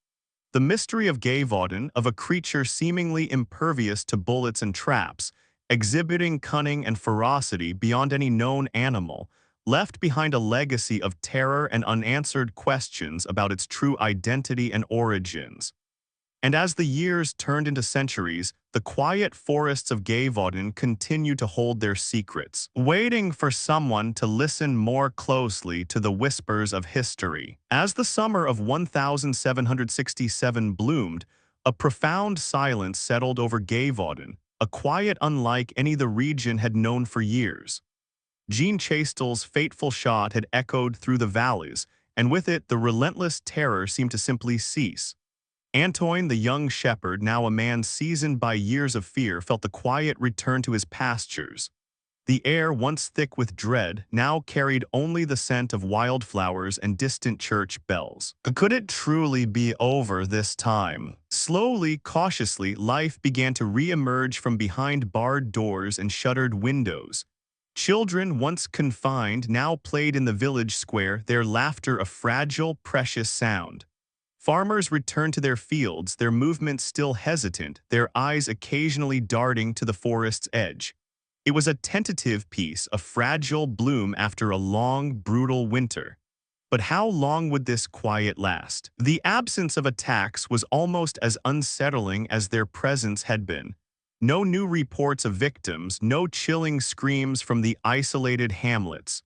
The mystery of Gévaudan, of a creature seemingly impervious to bullets and traps, exhibiting cunning and ferocity beyond any known animal, left behind a legacy of terror and unanswered questions about its true identity and origins. And as the years turned into centuries, the quiet forests of Gévaudan continued to hold their secrets, waiting for someone to listen more closely to the whispers of history. As the summer of 1767 bloomed, a profound silence settled over Gévaudan, a quiet unlike any the region had known for years. Jean Chastel's fateful shot had echoed through the valleys, and with it the relentless terror seemed to simply cease. Antoine, the young shepherd, now a man seasoned by years of fear, felt the quiet return to his pastures. The air, once thick with dread, now carried only the scent of wildflowers and distant church bells. Could it truly be over this time? Slowly, cautiously, life began to re-emerge from behind barred doors and shuttered windows. Children, once confined, now played in the village square, their laughter a fragile, precious sound. Farmers returned to their fields, their movements still hesitant, their eyes occasionally darting to the forest's edge. It was a tentative peace, a fragile bloom after a long, brutal winter. But how long would this quiet last? The absence of attacks was almost as unsettling as their presence had been. No new reports of victims, no chilling screams from the isolated hamlets.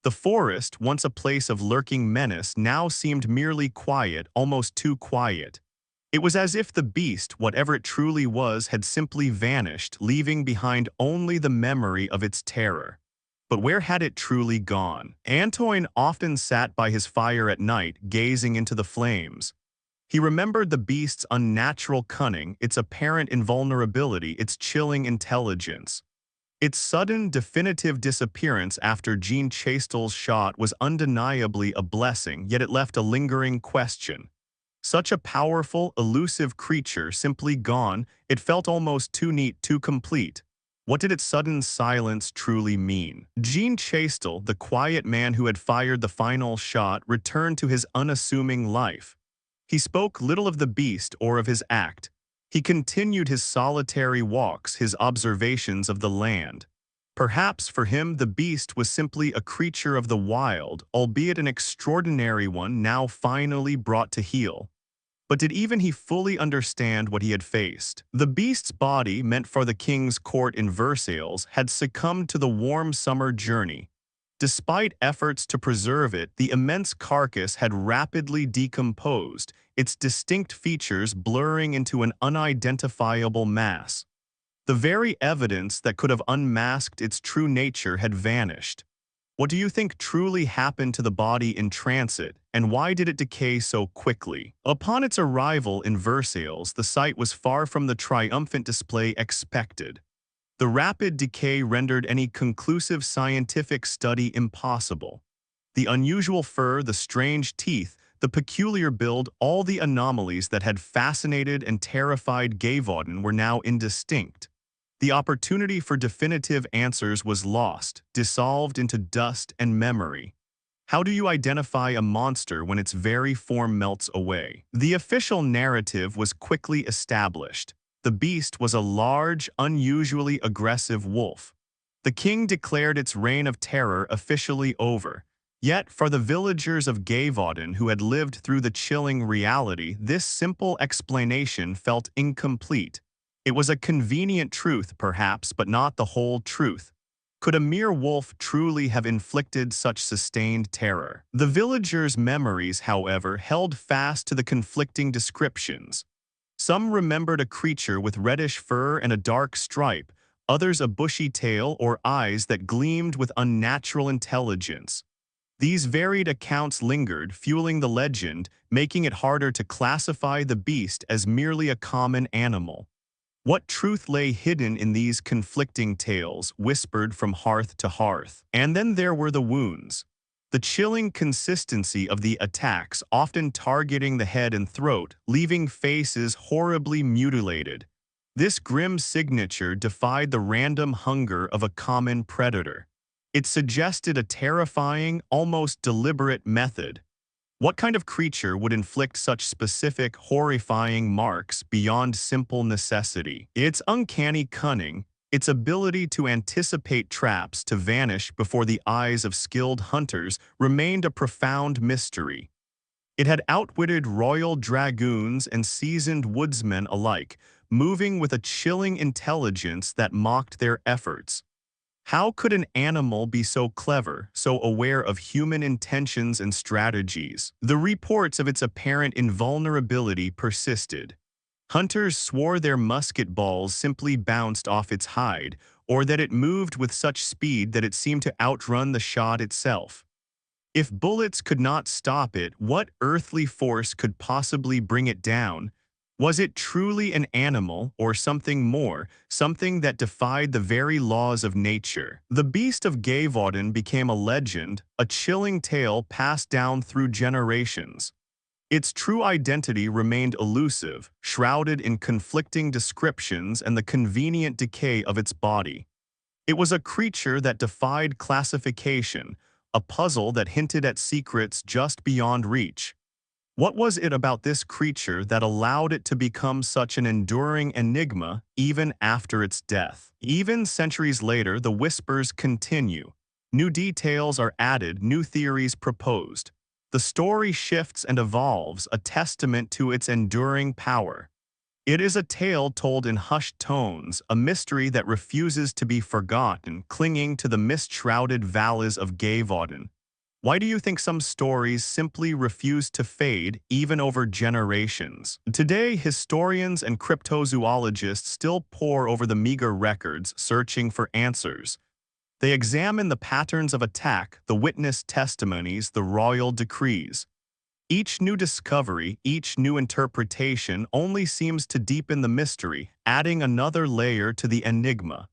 The forest, once a place of lurking menace, now seemed merely quiet, almost too quiet. It was as if the beast, whatever it truly was, had simply vanished, leaving behind only the memory of its terror. But where had it truly gone? Antoine often sat by his fire at night, gazing into the flames. He remembered the beast's unnatural cunning, its apparent invulnerability, its chilling intelligence. Its sudden, definitive disappearance after Jean Chastel's shot was undeniably a blessing, yet it left a lingering question. Such a powerful, elusive creature simply gone, it felt almost too neat, too complete. What did its sudden silence truly mean? Jean Chastel, the quiet man who had fired the final shot, returned to his unassuming life. He spoke little of the beast or of his act. He continued his solitary walks, his observations of the land. Perhaps for him the beast was simply a creature of the wild, albeit an extraordinary one now finally brought to heel. But did even he fully understand what he had faced? The beast's body, meant for the king's court in Versailles, had succumbed to the warm summer journey. Despite efforts to preserve it, the immense carcass had rapidly decomposed, its distinct features blurring into an unidentifiable mass. The very evidence that could have unmasked its true nature had vanished. What do you think truly happened to the body in transit, and why did it decay so quickly? Upon its arrival in Versailles, the sight was far from the triumphant display expected. The rapid decay rendered any conclusive scientific study impossible. The unusual fur, the strange teeth, the peculiar build, all the anomalies that had fascinated and terrified Gévaudan were now indistinct. The opportunity for definitive answers was lost, dissolved into dust and memory. How do you identify a monster when its very form melts away? The official narrative was quickly established. The beast was a large, unusually aggressive wolf. The king declared its reign of terror officially over. Yet, for the villagers of Gévaudan who had lived through the chilling reality, this simple explanation felt incomplete. It was a convenient truth, perhaps, but not the whole truth. Could a mere wolf truly have inflicted such sustained terror? The villagers' memories, however, held fast to the conflicting descriptions. Some remembered a creature with reddish fur and a dark stripe, others a bushy tail or eyes that gleamed with unnatural intelligence. These varied accounts lingered, fueling the legend, making it harder to classify the beast as merely a common animal. What truth lay hidden in these conflicting tales, whispered from hearth to hearth? And then there were the wounds. The chilling consistency of the attacks, often targeting the head and throat, leaving faces horribly mutilated. This grim signature defied the random hunger of a common predator. It suggested a terrifying, almost deliberate method. What kind of creature would inflict such specific, horrifying marks beyond simple necessity? Its uncanny cunning, its ability to anticipate traps to vanish before the eyes of skilled hunters, remained a profound mystery. It had outwitted royal dragoons and seasoned woodsmen alike, moving with a chilling intelligence that mocked their efforts. How could an animal be so clever, so aware of human intentions and strategies? The reports of its apparent invulnerability persisted. Hunters swore their musket balls simply bounced off its hide, or that it moved with such speed that it seemed to outrun the shot itself. If bullets could not stop it, what earthly force could possibly bring it down? Was it truly an animal, or something more, something that defied the very laws of nature? The beast of Gévaudan became a legend, a chilling tale passed down through generations. Its true identity remained elusive, shrouded in conflicting descriptions and the convenient decay of its body. It was a creature that defied classification, a puzzle that hinted at secrets just beyond reach. What was it about this creature that allowed it to become such an enduring enigma even after its death? Even centuries later, the whispers continue. New details are added, new theories proposed. The story shifts and evolves, a testament to its enduring power. It is a tale told in hushed tones, a mystery that refuses to be forgotten, clinging to the mist-shrouded valleys of Gévaudan. Why do you think some stories simply refuse to fade, even over generations? Today, historians and cryptozoologists still pore over the meager records, searching for answers. They examine the patterns of attack, the witness testimonies, the royal decrees. Each new discovery, each new interpretation only seems to deepen the mystery, adding another layer to the enigma.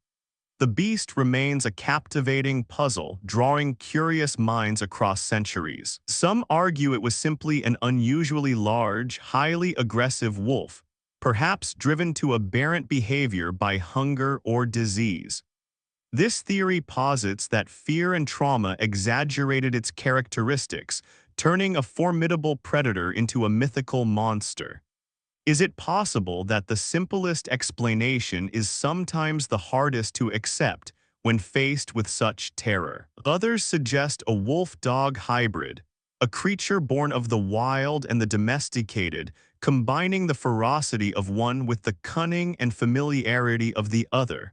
The beast remains a captivating puzzle, drawing curious minds across centuries. Some argue it was simply an unusually large, highly aggressive wolf, perhaps driven to aberrant behavior by hunger or disease. This theory posits that fear and trauma exaggerated its characteristics, turning a formidable predator into a mythical monster. Is it possible that the simplest explanation is sometimes the hardest to accept when faced with such terror? Others suggest a wolf-dog hybrid, a creature born of the wild and the domesticated, combining the ferocity of one with the cunning and familiarity of the other.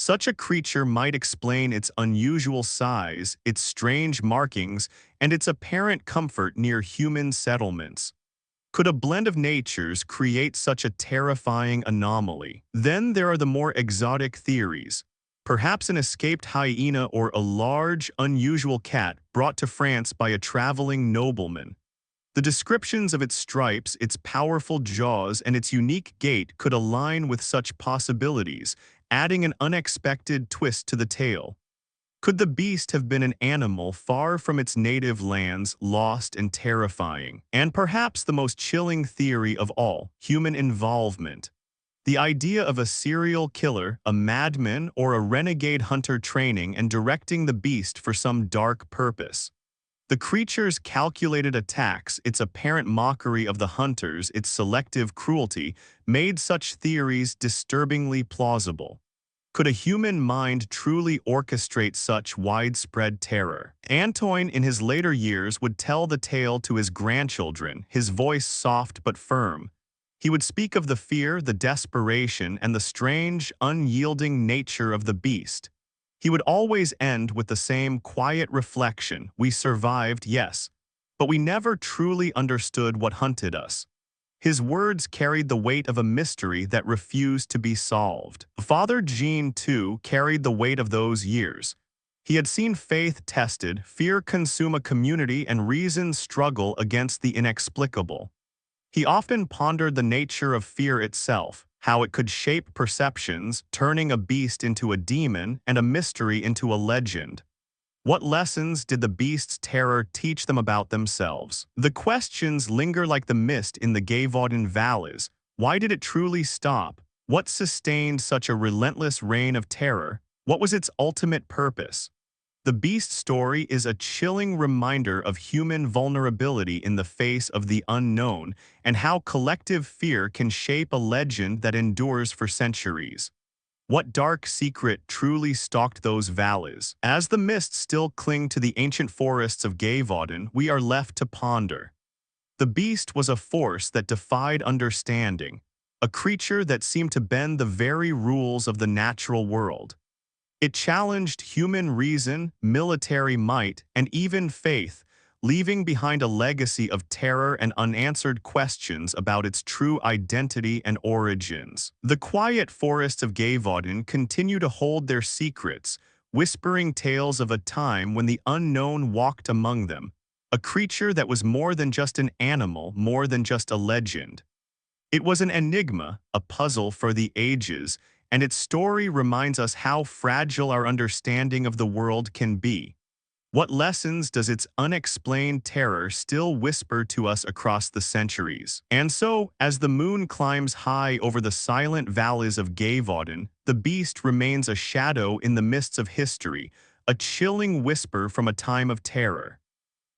Such a creature might explain its unusual size, its strange markings, and its apparent comfort near human settlements. Could a blend of natures create such a terrifying anomaly? Then there are the more exotic theories. Perhaps an escaped hyena or a large, unusual cat brought to France by a traveling nobleman. The descriptions of its stripes, its powerful jaws, and its unique gait could align with such possibilities, adding an unexpected twist to the tale. Could the beast have been an animal far from its native lands, lost and terrifying? And perhaps the most chilling theory of all, human involvement. The idea of a serial killer, a madman, or a renegade hunter training and directing the beast for some dark purpose. The creature's calculated attacks, its apparent mockery of the hunters, its selective cruelty, made such theories disturbingly plausible. Could a human mind truly orchestrate such widespread terror? Antoine, in his later years, would tell the tale to his grandchildren, his voice soft but firm. He would speak of the fear, the desperation, and the strange, unyielding nature of the beast. He would always end with the same quiet reflection: we survived, yes, but we never truly understood what hunted us. His words carried the weight of a mystery that refused to be solved. Father Jean, too, carried the weight of those years. He had seen faith tested, fear consume a community, and reason struggle against the inexplicable. He often pondered the nature of fear itself, how it could shape perceptions, turning a beast into a demon and a mystery into a legend. What lessons did the beast's terror teach them about themselves? The questions linger like the mist in the Gévaudan valleys. Why did it truly stop? What sustained such a relentless reign of terror? What was its ultimate purpose? The beast story is a chilling reminder of human vulnerability in the face of the unknown and how collective fear can shape a legend that endures for centuries. What dark secret truly stalked those valleys? As the mists still cling to the ancient forests of Gévaudan, we are left to ponder. The beast was a force that defied understanding, a creature that seemed to bend the very rules of the natural world. It challenged human reason, military might, and even faith, leaving behind a legacy of terror and unanswered questions about its true identity and origins. The quiet forests of Gévaudan continue to hold their secrets, whispering tales of a time when the unknown walked among them, a creature that was more than just an animal, more than just a legend. It was an enigma, a puzzle for the ages, and its story reminds us how fragile our understanding of the world can be. What lessons does its unexplained terror still whisper to us across the centuries? And so, as the moon climbs high over the silent valleys of Gévaudan, the beast remains a shadow in the mists of history, a chilling whisper from a time of terror.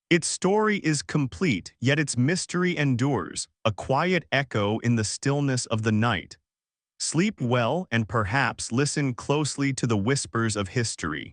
Its story is complete, yet its mystery endures, a quiet echo in the stillness of the night. Sleep well and perhaps listen closely to the whispers of history.